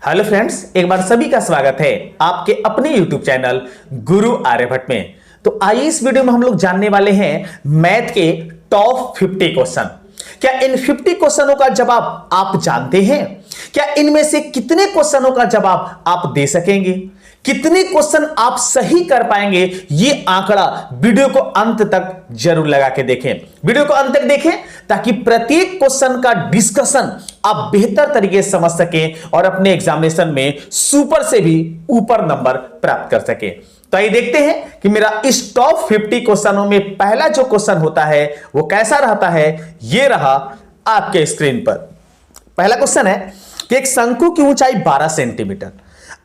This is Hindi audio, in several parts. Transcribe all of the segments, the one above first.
हेलो फ्रेंड्स, एक बार सभी का स्वागत है आपके अपने YouTube चैनल गुरु आर्यभट्ट में। तो आइए इस वीडियो में हम लोग जानने वाले हैं मैथ के टॉप 50 क्वेश्चन। क्या इन 50 क्वेश्चनों का जवाब आप जानते हैं? क्या इनमें से कितने क्वेश्चनों का जवाब आप दे सकेंगे? कितने क्वेश्चन आप सही कर पाएंगे? ये आंकड़ा वीडियो को अंत तक जरूर लगा के देखें। वीडियो को अंत तक देखें ताकि प्रत्येक क्वेश्चन का डिस्कशन आप बेहतर तरीके से समझ सकें और अपने एग्जामिनेशन में सुपर से भी ऊपर नंबर प्राप्त कर सकें। तो आइए देखते हैं कि मेरा इस टॉप 50 क्वेश्चनों में पहला जो क्वेश्चन होता है वो कैसा रहता है। ये रहा आपके स्क्रीन पर। पहला क्वेश्चन है कि एक शंकु की ऊंचाई 12 सेंटीमीटर,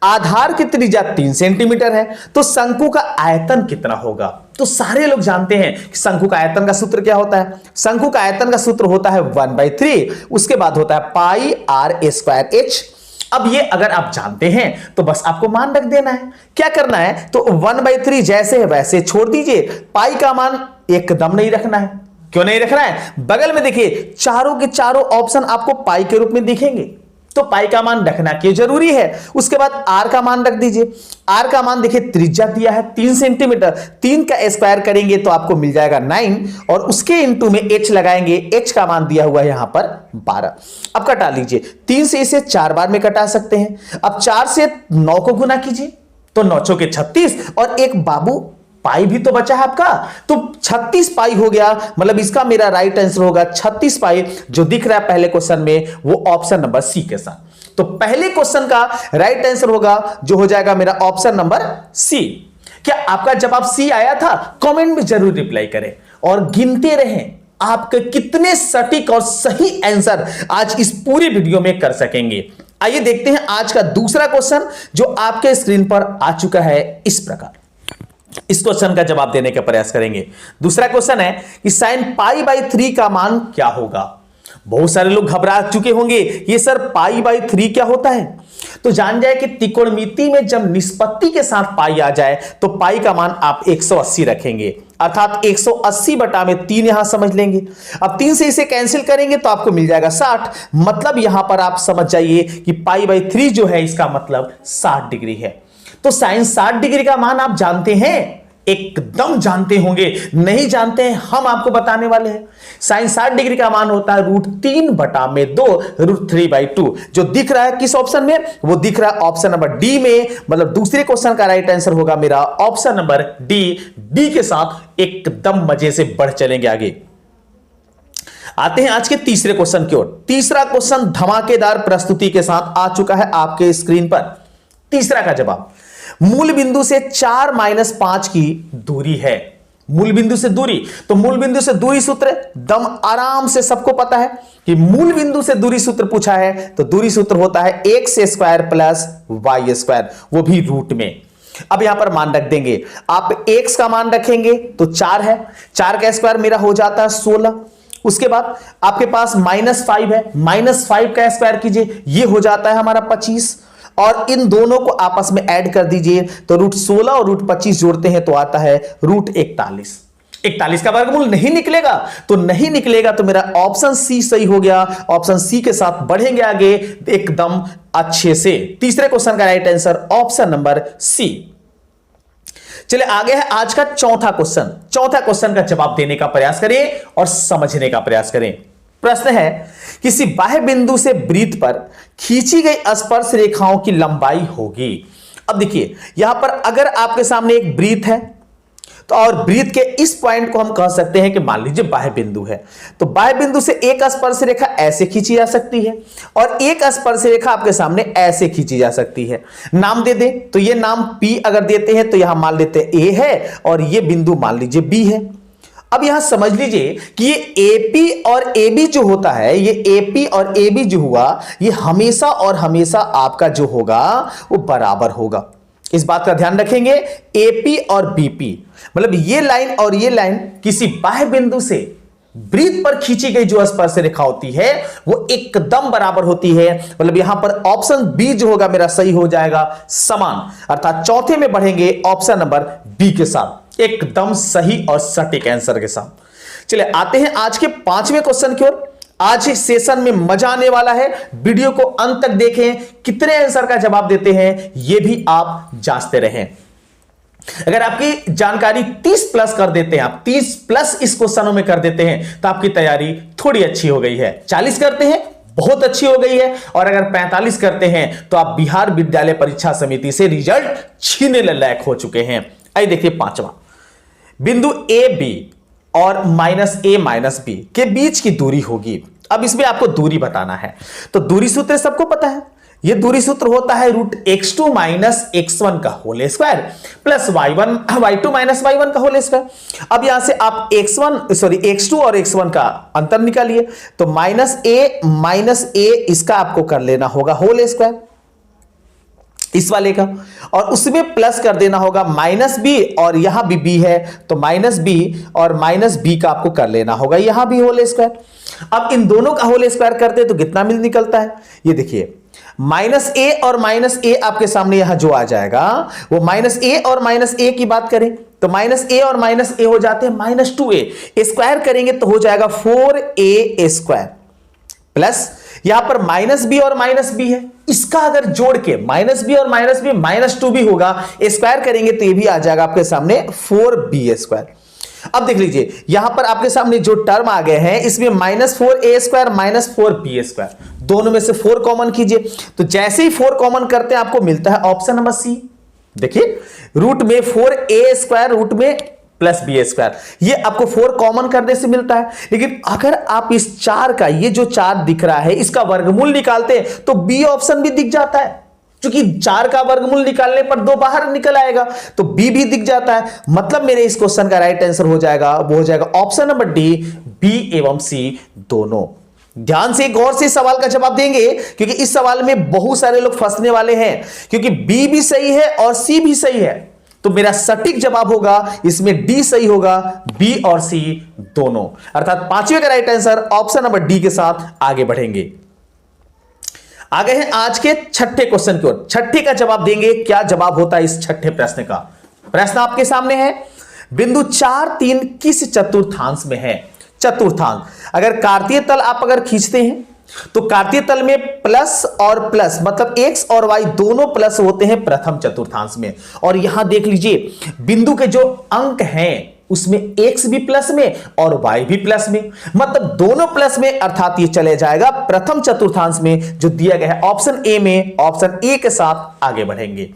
आधार की त्रिज्या 3 सेंटीमीटर है, तो शंकु का आयतन कितना होगा? तो सारे लोग जानते हैं कि शंकु का आयतन का सूत्र क्या होता है। शंकु का आयतन का सूत्र होता है 1/3, उसके बाद होता है pi R A square H. अब ये अगर आप जानते हैं तो बस आपको मान रख देना है। क्या करना है तो 1/3 जैसे है वैसे छोड़ दीजिए। पाई का मान एकदम नहीं रखना है। क्यों नहीं रखना है? बगल में देखिए चारों के चारों ऑप्शन आपको पाई के रूप में दिखेंगे, तो पाई का मान रखना क्यों जरूरी है। उसके बाद आर का मान रख दीजिए। आर का मान देखिए त्रिज्या दिया है 3 सेंटीमीटर, 3 का स्क्वायर करेंगे तो आपको मिल जाएगा 9 और उसके इंटू में एच लगाएंगे। एच का मान दिया हुआ है यहां पर 12। अब कटा लीजिए, 3 से इसे 4 बार में कटा सकते हैं। अब 4 से 9 को गुना कीजिए तो 9 चौके 36 और एक बाबू पाई भी तो बचा है आपका, तो 36 पाई हो गया। मतलब इसका मेरा राइट आंसर होगा 36 पाई, जो दिख रहा है पहले क्वेश्चन में वो ऑप्शन नंबर सी के साथ। तो पहले क्वेश्चन का राइट आंसर होगा जो हो जाएगा मेरा ऑप्शन नंबर सी। क्या आपका जवाब सी आया था? कमेंट में जरूर रिप्लाई करें और गिनते रहें आपके कितने सटीक और सही आंसर आज इस पूरी वीडियो में कर सकेंगे। आइए देखते हैं आज का दूसरा क्वेश्चन जो आपके स्क्रीन पर आ चुका है इस प्रकार। इस क्वेश्चन का जवाब देने का प्रयास करेंगे। दूसरा क्वेश्चन है कि sin π/3 का मान क्या होगा? बहुत सारे लोग घबरा चुके होंगे, ये सर π/3 क्या होता है? तो जान जाए कि त्रिकोणमिति में जब निष्पत्ति के साथ पाई आ जाए तो पाई का मान आप 180 रखेंगे, अर्थात 180 बटा में 3 यहां समझ लेंगे। अब 3 से इसे कैंसिल करेंगे तो आपको मिल जाएगा 60। मतलब यहां पर आप समझ जाइए कि π/3 जो है इसका मतलब 60 डिग्री है। तो साइन 60 डिग्री का मान आप जानते हैं? एकदम जानते होंगे। नहीं जानते हैं हम आपको बताने वाले हैं। साइन 60 डिग्री का मान होता है √3 बटा में 2 √3/2। जो दिख रहा है किस ऑप्शन में? वो दिख रहा है ऑप्शन नंबर डी में। मतलब दूसरे क्वेश्चन का राइट आंसर होगा मेरा ऑप्शन नंबर डी। डी के साथ एकदम मजे से बढ़ चलेंगे आगे। आते हैं आज के तीसरे क्वेश्चन की ओर। तीसरा क्वेश्चन धमाकेदार प्रस्तुति के साथ आ चुका है आपके स्क्रीन पर। तीसरा का जवाब, मूल बिंदु से 4 - 5 की दूरी है। मूल बिंदु से दूरी, तो मूल बिंदु से दूरी सूत्र दम आराम से सबको पता है कि मूल बिंदु से दूरी सूत्र पूछा है तो दूरी सूत्र होता है x² + y², वो भी रूट में। अब यहां पर मान रख देंगे, आप x का मान रखेंगे तो 4 है, 4 का स्क्वायर मेरा हो जाता है 16। उसके बाद आपके पास -5 है, -5 का स्क्वायर कीजिए, ये हो जाता है हमारा 25 और इन दोनों को आपस में ऐड कर दीजिए तो √16 और √25 जोड़ते हैं तो आता है √41। 41 का वर्गमूल नहीं निकलेगा तो नहीं निकलेगा, तो मेरा ऑप्शन सी सही हो गया। ऑप्शन सी के साथ बढ़ेंगे आगे एकदम अच्छे से। तीसरे क्वेश्चन का right answer option number C. चलिए आगे है आज का चौथा क्वेश्चन। चौथा क्वेश्चन का जवाब देने का प्रयास करें और समझने का प्रयास करें। प्रश्न है, किसी बाह्य बिंदु से वृत्त पर खींची गई स्पर्श रेखाओं की लंबाई होगी। अब देखिए यहां पर अगर आपके सामने एक वृत्त है तो और वृत्त के इस पॉइंट को हम कह सकते हैं कि मान लीजिए बाह्य बिंदु है, तो बाह्य बिंदु से एक स्पर्श रेखा ऐसे खींची जा सकती है और एक स्पर्श रेखा आपके सामने ऐसे खींची जा सकती है। नाम दे दें तो ये नाम P अगर देते हैं तो यहां मान लेते हैं A है और ये बिंदु मान लीजिए B है। अब यहां समझ लीजिए कि ये AP और AB जो होता है, ये AP और AB जो हुआ ये हमेशा और हमेशा आपका जो होगा वो बराबर होगा। इस बात का ध्यान रखेंगे। AP और BP मतलब ये लाइन और ये लाइन किसी बाह्य बिंदु से वृत्त पर खींची गई जो स्पर्श रेखा होती है वो एकदम बराबर होती है। मतलब यहां पर ऑप्शन बी जो होगा मेरा सही हो जाएगा समान, अर्थात चौथे में बढ़ेंगे ऑप्शन नंबर बी के साथ, एकदम सही और सटीक आंसर के साथ। चलिए आते हैं आज के पांचवें क्वेश्चन की ओर। आज इस सेशन में मजा आने वाला है, वीडियो को अंत तक देखें, कितने आंसर का जवाब देते हैं यह भी आप जांचते रहें। अगर आपकी जानकारी 30 प्लस कर देते हैं, आप 30 प्लस इस क्वेश्चनों में कर देते हैं तो आपकी तैयारी थोड़ी अच्छी हो गई है। 40 करते हैं बहुत अच्छी हो गई है, और अगर 45 करते हैं तो आप बिहार विद्यालय परीक्षा समिति से रिजल्ट छीनने लायक हो चुके हैं। आइए देखिए पांचवा, बिंदु ए बी और -a-b के बीच की दूरी होगी। अब इसमें आपको दूरी बताना है, तो दूरी सूत्र सबको पता है। यह दूरी सूत्र होता है √x2 - x1 का whole square plus y2 - y1 का होल स्क्वायर। अब यहां से आप x2 और x1 का अंतर निकालिए, तो -a इसका आपको कर लेना होगा होल स्क्वायर इस वाले का, और उसमें प्लस कर देना होगा -b, और यहां भी b है तो -b और -b का आपको कर लेना होगा यहां भी होल स्क्वायर। अब इन दोनों का होल स्क्वायर करते हैं तो कितना मिल निकलता है, ये देखिए -a और -a आपके सामने यहां जो आ जाएगा वो -a और -a की बात करें तो -a और -a हो जाते हैं -2a, स्क्वायर करेंगे तो हो जाएगा 4a स्क्वायर, प्लस यहां पर -b और -b है, इसका अगर जोड़ के -b और -b -2b होगा, स्क्वायर करेंगे तो ये भी आ जाएगा आपके सामने 4b स्क्वायर। अब देख लीजिए यहां पर आपके सामने जो टर्म आ गए हैं इसमें -4a स्क्वायर -4b स्क्वायर, दोनों में से 4 कॉमन कीजिए, तो जैसे ही 4 कॉमन करते हैं आपको मिलता है ऑप्शन नंबर सी। देखिए रूट में 4a स्क्वायर रूट में प्लस बी स्क्वायर, ये आपको 4 कॉमन करने से मिलता है। लेकिन अगर आप इस 4 का, ये जो 4 दिख रहा है इसका वर्गमूल निकालते हैं तो बी ऑप्शन भी दिख जाता है, क्योंकि 4 का वर्गमूल निकालने पर 2 बाहर निकल आएगा तो बी भी दिख जाता है। मतलब मेरे इस क्वेश्चन का राइट आंसर हो जाएगा, वो हो जाएगा ऑप्शन नंबर डी, बी एवं सी दोनों। ध्यान से गौर से सवाल का जवाब देंगे, क्योंकि इस सवाल में बहुत सारे लोग फंसने वाले हैं, क्योंकि बी भी सही है और सी भी सही है, तो मेरा सटीक जवाब होगा इसमें डी सही होगा, बी और सी दोनों, अर्थात पांचवे का right answer option number D के साथ आगे बढ़ेंगे। आगे हैं आज के छठे क्वेश्चन की ओर, छठे का जवाब देंगे। क्या जवाब होता है इस छठे प्रश्न का? प्रश्न आपके सामने है, बिंदु 4, 3 किस चतुर्थांश में है? चतुर्थांश, अगर कार्तीय तल आप अगर खींचते हैं तो कार्तीय तल में प्लस और प्लस, मतलब x और y दोनों प्लस होते हैं प्रथम चतुर्थांश में। और यहां देख लीजिए बिंदु के जो अंक हैं उसमें x भी प्लस में और y भी प्लस में, मतलब दोनों प्लस में, अर्थात ये चले जाएगा प्रथम चतुर्थांश में जो दिया गया है ऑप्शन ए में। ऑप्शन ए के साथ आगे बढ़ेंगे।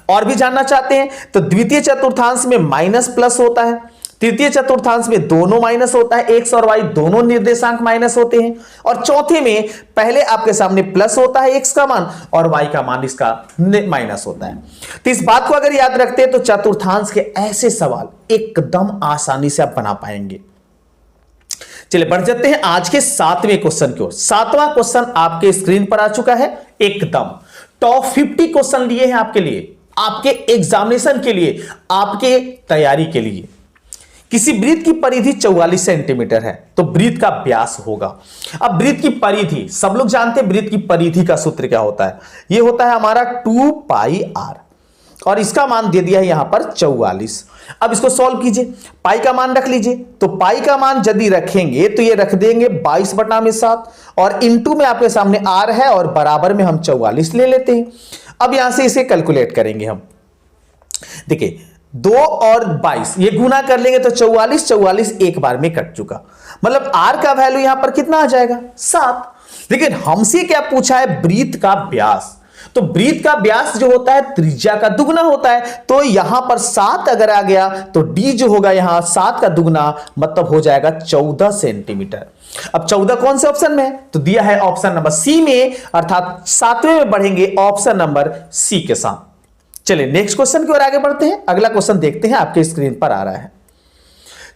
और भी जानना चाहते हैं तो द्वितीय चतुर्थांश में माइनस प्लस होता है, तृतीय चतुर्थांश में दोनों माइनस होता है, x और y दोनों निर्देशांक माइनस होते हैं, और चौथे में पहले आपके सामने प्लस होता है x का मान और y का मान इसका माइनस होता है। तो इस बात को अगर याद रखते हैं तो चतुर्थांश के ऐसे सवाल एकदम आसानी से आप बना पाएंगे। चलिए बढ़ जाते हैं आज के 7वें क्वेश्चन की ओर। 7वां क्वेश्चन आपके स्क्रीन पर आ चुका है, एकदम टॉप 50 क्वेश्चन लिए हैं आपके लिए, आपके एग्जामिनेशन के लिए, आपके तैयारी के लिए। किसी वृत्त की परिधि 44 सेंटीमीटर है तो वृत्त का व्यास होगा। अब वृत्त की परिधि सब लोग जानते हैं, वृत्त की परिधि का सूत्र क्या होता है? यह होता है हमारा 2πr, और इसका मान दे दिया है यहां पर 44। अब इसको सॉल्व कीजिए, पाई का मान रख लीजिए, तो पाई का मान यदि रखेंगे तो ये रख देंगे 22/7, और इंटू में आपके सामने r है और बराबर में हम 44 ले लेते हैं। अब यहां से इसे कैलकुलेट करेंगे हम। देखिए 2 और 22 ये गुना कर लेंगे तो 44 एक बार में कट चुका, मतलब r का वैल्यू यहां पर कितना आ जाएगा? 7। लेकिन हमसे क्या पूछा है? वृत्त का व्यास। तो वृत्त का व्यास जो होता है त्रिज्या का दुगना होता है, तो यहां पर 7 अगर आ गया तो d जो होगा यहां 7 का दुगना, मतलब हो जाएगा 14 सेंटीमीटर। अब 14 कौन से ऑप्शन में है? तो दिया है ऑप्शन नंबर सी में, अर्थात 7वें में बढ़ेंगे ऑप्शन नंबर सी के साथ। चलिए नेक्स्ट क्वेश्चन की ओर आगे बढ़ते हैं। अगला क्वेश्चन देखते हैं, आपके स्क्रीन पर आ रहा है।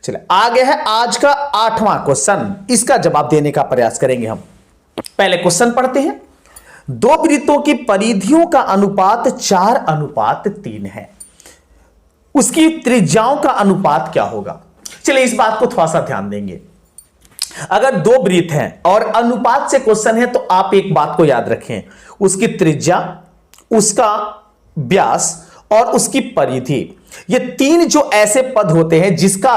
चलिए आगे है आज का 8वां क्वेश्चन, इसका जवाब देने का प्रयास करेंगे हम। पहले क्वेश्चन पढ़ते हैं। दो वृत्तों की परिधियों का अनुपात 4:3 है, उसकी त्रिज्याओं का अनुपात क्या होगा? चलिए इस बात को थोड़ा सा ध्यान देंगे। अगर दो वृत्त हैं और अनुपात से क्वेश्चन है तो आप एक बात को याद रखें, उसकी त्रिज्या, उसका व्यास और उसकी परिधि, ये तीन जो ऐसे पद होते हैं जिसका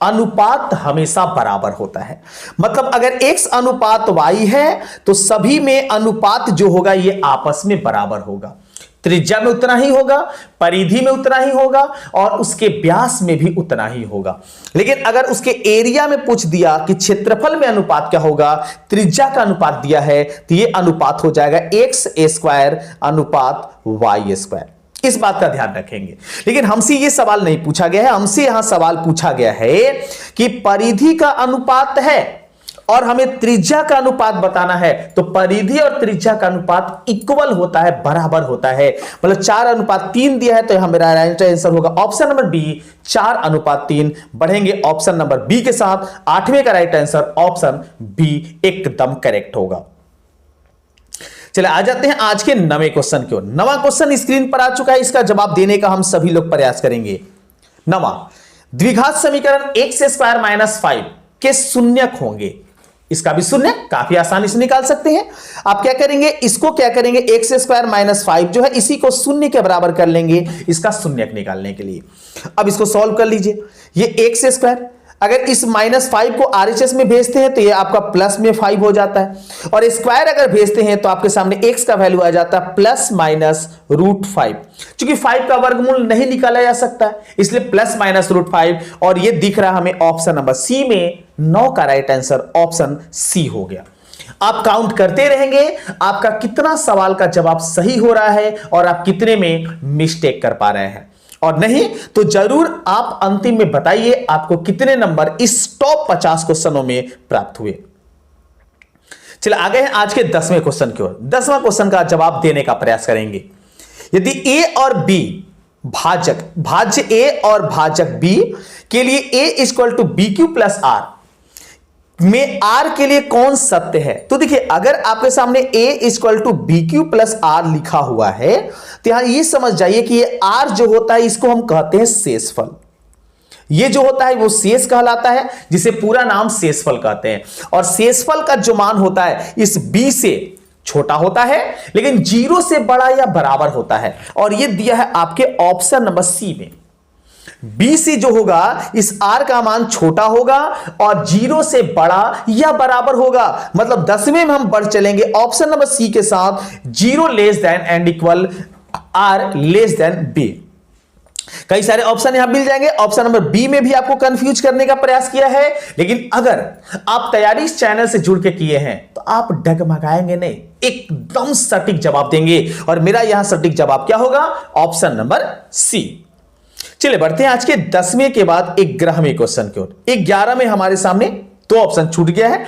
अनुपात हमेशा बराबर होता है। मतलब अगर x अनुपात y है तो सभी में अनुपात जो होगा ये आपस में बराबर होगा। त्रिज्या में उतना ही होगा, परिधि में उतना ही होगा और उसके व्यास में भी उतना ही होगा। लेकिन अगर उसके एरिया में पूछ दिया कि क्षेत्रफल में अनुपात क्या होगा, त्रिज्या का अनुपात दिया है तो ये अनुपात हो जाएगा x स्क्वायर अनुपात y स्क्वायर। इस बात का ध्यान रखेंगे। लेकिन हमसे ये सवाल नहीं पूछा गया है, हमसे यहां सवाल पूछा गया है कि परिधि का अनुपात है और हमें त्रिज्या का अनुपात बताना है, तो परिधि और त्रिज्या का अनुपात इक्वल होता है, बराबर होता है। मतलब 4:3 दिया है तो यहां मेरा राइट आंसर होगा ऑप्शन नंबर बी, 4:3। बढ़ेंगे ऑप्शन नंबर बी के साथ। 8वें का राइट आंसर ऑप्शन बी एकदम करेक्ट होगा। चले आ जाते हैं आज के 9वें क्वेश्चन की ओर। 9वां क्वेश्चन स्क्रीन पर आ चुका है, इसका जवाब देने का हम सभी लोग प्रयास करेंगे। 9वां, द्विघात समीकरण x² - 5 के शून्यक होंगे। इसका भी शून्य काफी आसानी से निकाल सकते हैं। आप क्या करेंगे, इसको क्या करेंगे, x² - 5 जो है इसी को शून्य के बराबर कर लेंगे इसका शून्यक निकालने के लिए। अब इसको सॉल्व कर लीजिए। ये x², अगर इस -5 को RHS में भेजते हैं तो ये आपका प्लस में 5 हो जाता है, और स्क्वायर अगर भेजते हैं तो आपके सामने x का वैल्यू आ जाता है +-√5। क्योंकि 5 का वर्गमूल नहीं निकाला जा सकता है इसलिए +-√5, और ये दिख रहा है हमें ऑप्शन नंबर सी में। 9 का राइट आंसर ऑप्शन सी हो गया। आप काउंट करते रहेंगे आपका कितना सवाल का जवाब सही हो रहा है और आप कितने में मिस्टेक कर पा रहे हैं, और नहीं तो जरूर आप अंतिम में बताइए आपको कितने नंबर इस टॉप 50 क्वेश्चनों में प्राप्त हुए। चलिए आगे हैं आज के 10वें क्वेश्चन की ओर। 10वां क्वेश्चन का जवाब देने का प्रयास करेंगे। यदि a और b भाज्य a और भाजक b के लिए a = bq + r में r के लिए कौन सत्य है, तो देखिए अगर आपके सामने a = bq + r लिखा हुआ है तो यहां ये समझ जाइए कि ये r जो होता है इसको हम कहते हैं शेषफल। ये जो होता है वो शेष कहलाता है, जिसे पूरा नाम शेषफल कहते हैं। और शेषफल का जो मान होता है इस b से छोटा होता है लेकिन 0 से बड़ा या बराबर होता है, और ये दिया है आपके ऑप्शन नंबर सी में। BC जो होगा इस R का मान छोटा होगा और 0 से बड़ा या बराबर होगा। मतलब 10वें में हम बढ़ चलेंगे ऑप्शन नंबर सी के साथ, 0 less than and equal R less than B। कई सारे ऑप्शन यहां मिल जाएंगे। ऑप्शन नंबर बी में भी आपको कंफ्यूज करने का प्रयास किया है, लेकिन अगर आप तैयारी इस चैनल से जुड़ के किए हैं तो आप डगमगाएंगे नहीं, एकदम सटीक जवाब देंगे। और मेरा यहां सटीक जवाब क्या होगा, ऑप्शन नंबर सी। चलिए बढ़ते हैं आज के 10वें के बाद 11वें क्वेश्चन की ओर। 11 में हमारे सामने 2 ऑप्शन छूट गया है,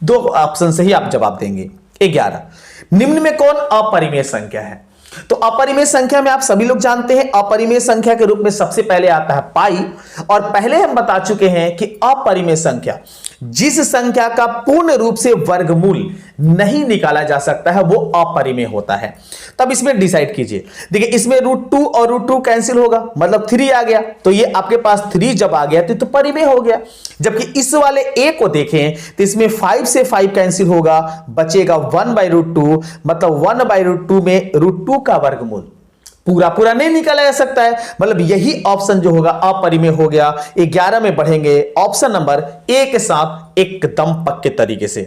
2 ऑप्शन से ही आप जवाब देंगे। 11, निम्न में कौन अपरिमेय संख्या है। तो अपरिमेय संख्या में आप सभी लोग जानते हैं अपरिमेय संख्या के रूप में सबसे पहले आता है पाई, और पहले हम बता चुके हैं कि अपरिमेय संख्या जिस संख्या का पूर्ण रूप से वर्गमूल नहीं निकाला जा सकता है वो अपरिमेय होता है। तब इसमें डिसाइड कीजिए। देखिए इसमें √2 और √2 कैंसिल होगा, मतलब 3 आ गया, तो ये आपके पास 3 जब आ गया तो परिमेय हो गया। जबकि इस वाले a को देखें तो इसमें 5 से 5 कैंसिल होगा, बचेगा 1/√2, मतलब 1/√2 में √2 का वर्गमूल पूरा नहीं निकाला जा सकता है। मतलब यही ऑप्शन जो होगा अपरिमेय हो गया। 11 में बढ़ेंगे ऑप्शन नंबर ए के साथ एकदम पक्के तरीके से।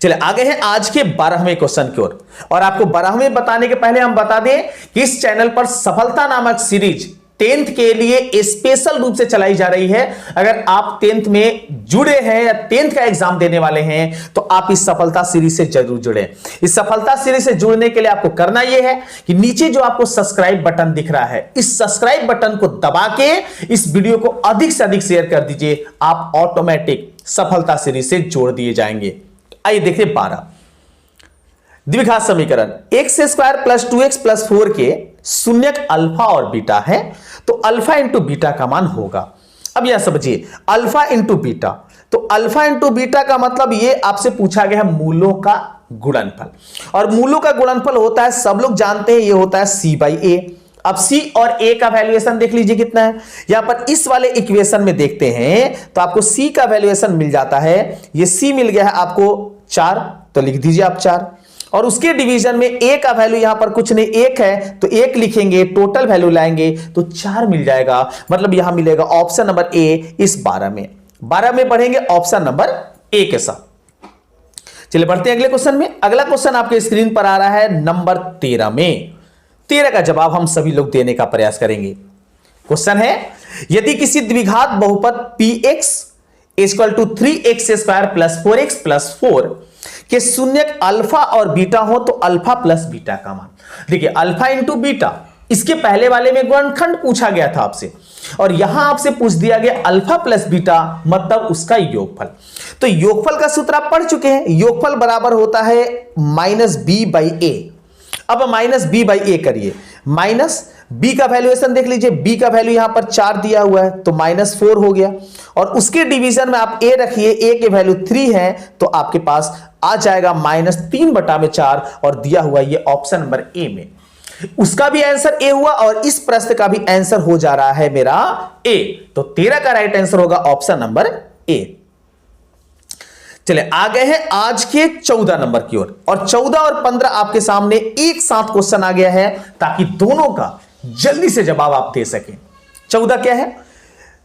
चलिए आगे हैं आज के 12वें क्वेश्चन की ओर। और आपको 12वें बताने के पहले हम बता दें कि इस चैनल पर सफलता नामक सीरीज 10th के लिए स्पेशल रूप से चलाई जा रही है। अगर आप 10th में जुड़े हैं या 10th का एग्जाम देने वाले हैं तो आप इस सफलता सीरीज से जरूर जुड़े। इस सफलता सीरीज से जुड़ने के लिए आपको करना यह है कि नीचे जो आपको सब्सक्राइब बटन दिख रहा है, इस सब्सक्राइब बटन को दबा के इस वीडियो को अधिक से अधिक शेयर कर दीजिए। आप ऑटोमेटिक सफलता सीरीज से जोड़ दिए जाएंगे। आइए देखिए 12, द्विघात समीकरण x² + 2x + 4 के शून्यक अल्फा और बीटा है, तो अल्फा इंटू बीटा का मान होगा। अब यह समझिए अल्फा इंटू बीटा, तो अल्फा इंटू बीटा का मतलब ये आपसे पूछा गया है मूलों का गुणनफल, और मूलों का गुणनफल होता है, सब लोग जानते हैं, ये होता है c/a। अब c और a का वैल्यूएशन देख लीजिए कितना है। यहां पर इस वाले इक्वेशन में देखते हैं तो आपको c का वैल्यूएशन मिल जाता है, ये c मिल गया है आपको 4, तो लिख दीजिए आप 4, और उसके डिवीजन में a का वैल्यू यहां पर कुछ नहीं 1 है तो 1 लिखेंगे, टोटल वैल्यू लाएंगे तो 4 मिल जाएगा। मतलब यहां मिलेगा ऑप्शन नंबर ए इस 12 में पढ़ेंगे ऑप्शन नंबर ए के साथ। चलिए बढ़ते हैं अगले क्वेश्चन में। अगला क्वेश्चन आपके स्क्रीन पर आ रहा है नंबर 13 में। 13 का जवाब हम सभी लोग देने का प्रयास करेंगे। क्वेश्चन है यदि किसी द्विघात बहुपद px equal to 3x square plus 4x plus 4 के शून्यक अल्फा और बीटा हो तो अल्फा प्लस बीटा का मान। देखिए अल्फा इंटू बीटा, इसके पहले वाले में गुणनखंड पूछा गया था आपसे और यहां आपसे पूछ दिया गया अल्फा प्लस बीटा मतलब उसका योगफल। तो योगफल का सूत्र आप पढ़ चुके हैं, योगफल बराबर होता है माइनस बी बाई ए। अब माइनस बी बाई ए करिए, माइनस बी का वैल्यूएशन देख लीजिए, बी का वैल्यू यहां पर 4 दिया हुआ है तो -4 हो गया और उसके डिवीजन में आप ए रखिए, ए के वैल्यू 3 है तो आपके पास आ जाएगा -3/4 और दिया हुआ ये ऑप्शन नंबर ए में। उसका भी आंसर ए हुआ और इस प्रश्न का भी आंसर हो जा रहा है मेरा ए। तो 13 का राइट आंसर होगा ऑप्शन नंबर ए। चलिए आ गए हैं आज के 14 नंबर की ओर और 14 और 15 आपके सामने एक साथ क्वेश्चन आ गया है ताकि दोनों का जल्दी से जवाब आप दे सकें। 14 क्या है?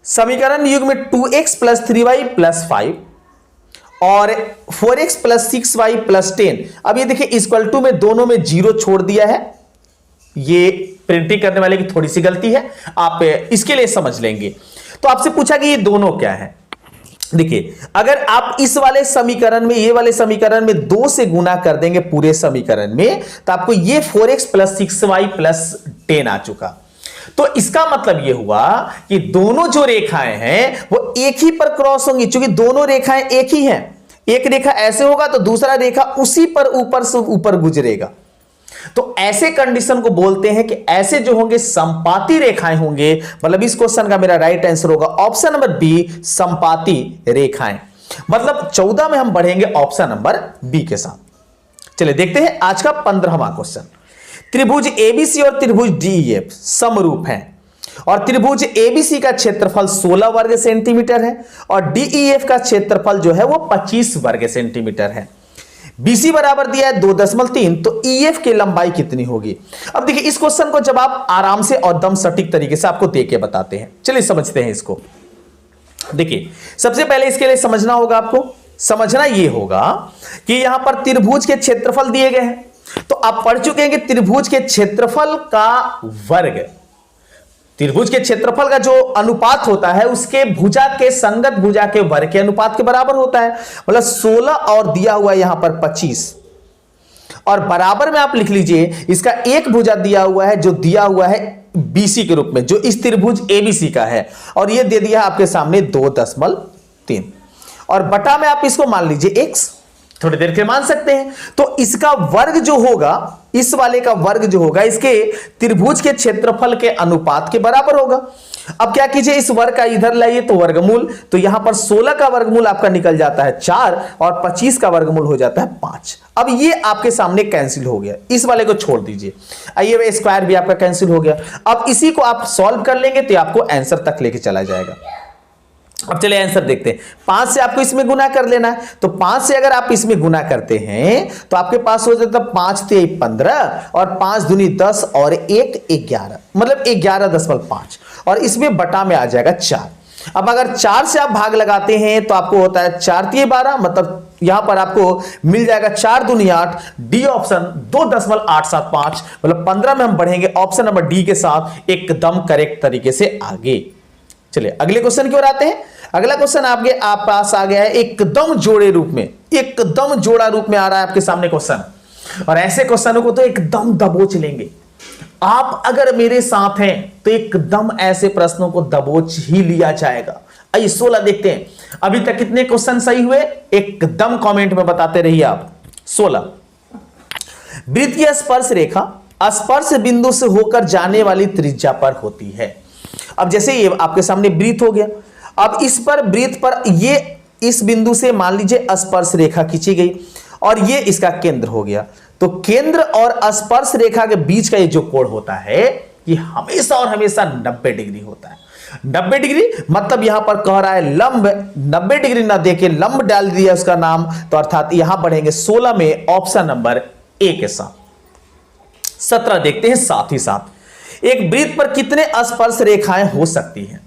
समीकरण युग में 2x प्लस 3y प्लस 5 और 4x प्लस 6y प्लस 10। अब ये देखिए इक्वल टू में दोनों में 0 छोड़ दिया है, ये प्रिंटिंग करने वाले की थोड़ी सी गलती है, आप इसके लिए समझ लेंगे। तो आपसे पूछा कि ये दोनों क्या है। देखिए अगर आप इस वाले समीकरण में ये वाले समीकरण में 2 से गुना कर देंगे पूरे समीकरण में तो आपको ये 4x प्लस 6y प्लस 10 आ चुका। तो इसका मतलब ये हुआ कि दोनों जो रेखाएं हैं वो एक ही पर क्रॉस होंगी, क्योंकि दोनों रेखाएं एक ही हैं। एक रेखा ऐसे होगा तो दूसरा रेखा उसी पर ऊपर से ऊपर गुजरेगा। तो ऐसे कंडीशन को बोलते हैं कि ऐसे जो होंगे संपाती रेखाएं होंगे। मतलब इस क्वेश्चन का मेरा राइट आंसर होगा ऑप्शन नंबर बी संपाती रेखाएं। मतलब 14 में हम बढ़ेंगे ऑप्शन नंबर बी के साथ। चलिए देखते हैं आज का 15वां क्वेश्चन। त्रिभुज एबीसी और त्रिभुज डीईएफ समरूप हैं और त्रिभुज एबीसी का क्षेत्रफल 16 वर्ग सेंटीमीटर है और डीईएफ का क्षेत्रफल जो है वो 25 वर्ग सेंटीमीटर है। BC बराबर दिया है 2.3, तो EF की लंबाई कितनी होगी। अब देखिए इस क्वेश्चन को जवाब आराम से और दम सटीक तरीके से आपको देके बताते हैं। चलिए समझते हैं इसको। देखिए सबसे पहले इसके लिए समझना होगा, आपको समझना यह होगा कि यहां पर त्रिभुज के क्षेत्रफल दिए गए हैं। तो आप पढ़ चुके हैं कि त्रिभुज के क्षेत्रफल का वर्ग, त्रिभुज के क्षेत्रफल का जो अनुपात होता है उसके भुजा के संगत भुजा के वर्ग के अनुपात के बराबर होता है। मतलब 16 और दिया हुआ यहां पर 25 और बराबर में आप लिख लीजिए इसका एक भुजा दिया हुआ है जो दिया हुआ है BC के रूप में, जो इस त्रिभुज ABC का है और यह दे दिया आपके सामने 2.3 और बटा में आप इसको मान लीजिए x, थोड़ी देर के मान सकते हैं। तो इसका वर्ग जो होगा, इस वाले का वर्ग जो होगा इसके त्रिभुज के क्षेत्रफल के अनुपात के बराबर होगा। अब क्या कीजिए इस वर्ग का इधर लाइए तो वर्गमूल, तो यहां पर 16 का वर्गमूल आपका निकल जाता है 4 और 25 का वर्गमूल हो जाता है 5। अब ये आपके सामने कैंसिल हो गया, इस वाले को छोड़ दीजिए, आइए स्क्वायर भी आपका कैंसिल हो गया। अब इसी को आप सॉल्व कर लेंगे तो आपको आंसर तक लेके चला जाएगा। अब चलिए आंसर देखते हैं। 5 से आपको इसमें गुना कर लेना है, तो 5 से अगर आप इसमें गुना करते हैं तो आपके पास हो जाता है 5 × 3 = 15 और 5 दूनी 10 और 1 11, मतलब 11.5 और इसमें बटा में आ जाएगा 4। अब अगर 4 से आप भाग लगाते हैं तो आपको होता है 4 × 3 = 12, मतलब यहां पर आपको मिल जाएगा 4 दूनी 8, डी ऑप्शन 2.875। मतलब 15 में हम बढ़ेंगे ऑप्शन नंबर डी के साथ एकदम करेक्ट तरीके से आगे। चलिए अगले क्वेश्चन की ओर आते हैं। अगला क्वेश्चन आपके आप पास आ गया है एकदम जोड़े रूप में, एकदम जोड़ा रूप में आ रहा है आपके सामने क्वेश्चन और ऐसे क्वेश्चनों को तो एकदम दबोच लेंगे आप। अगर मेरे साथ हैं तो एकदम ऐसे प्रश्नों को दबोच ही लिया जाएगा। आइए 16 देखते हैं, अभी तक कितने क्वेश्चन सही हुए एकदम कमेंट में बताते रहिए आप। 16, वृत्त की स्पर्श रेखा स्पर्श बिंदु से होकर जाने वाली त्रिज्या पर होती है। अब जैसे ये आपके सामने वृत्त हो गया, अब इस पर वृत्त पर ये इस बिंदु से मान लीजिए स्पर्श रेखा खींची गई और ये इसका केंद्र हो गया। तो केंद्र और स्पर्श रेखा के बीच का ये जो कोण होता है ये हमेशा और हमेशा 90 डिग्री होता है। 90 डिग्री मतलब यहां पर कह रहा है लंब, 90 डिग्री ना देके लंब डाल दिया उसका नाम, तो अर्थात यहां बढ़ेंगे 16 में ऑप्शन नंबर ए के साथ। 17 देखते हैं साथ ही साथ एक वृत्त पर कितने स्पर्श रेखाएं हो सकती हैं।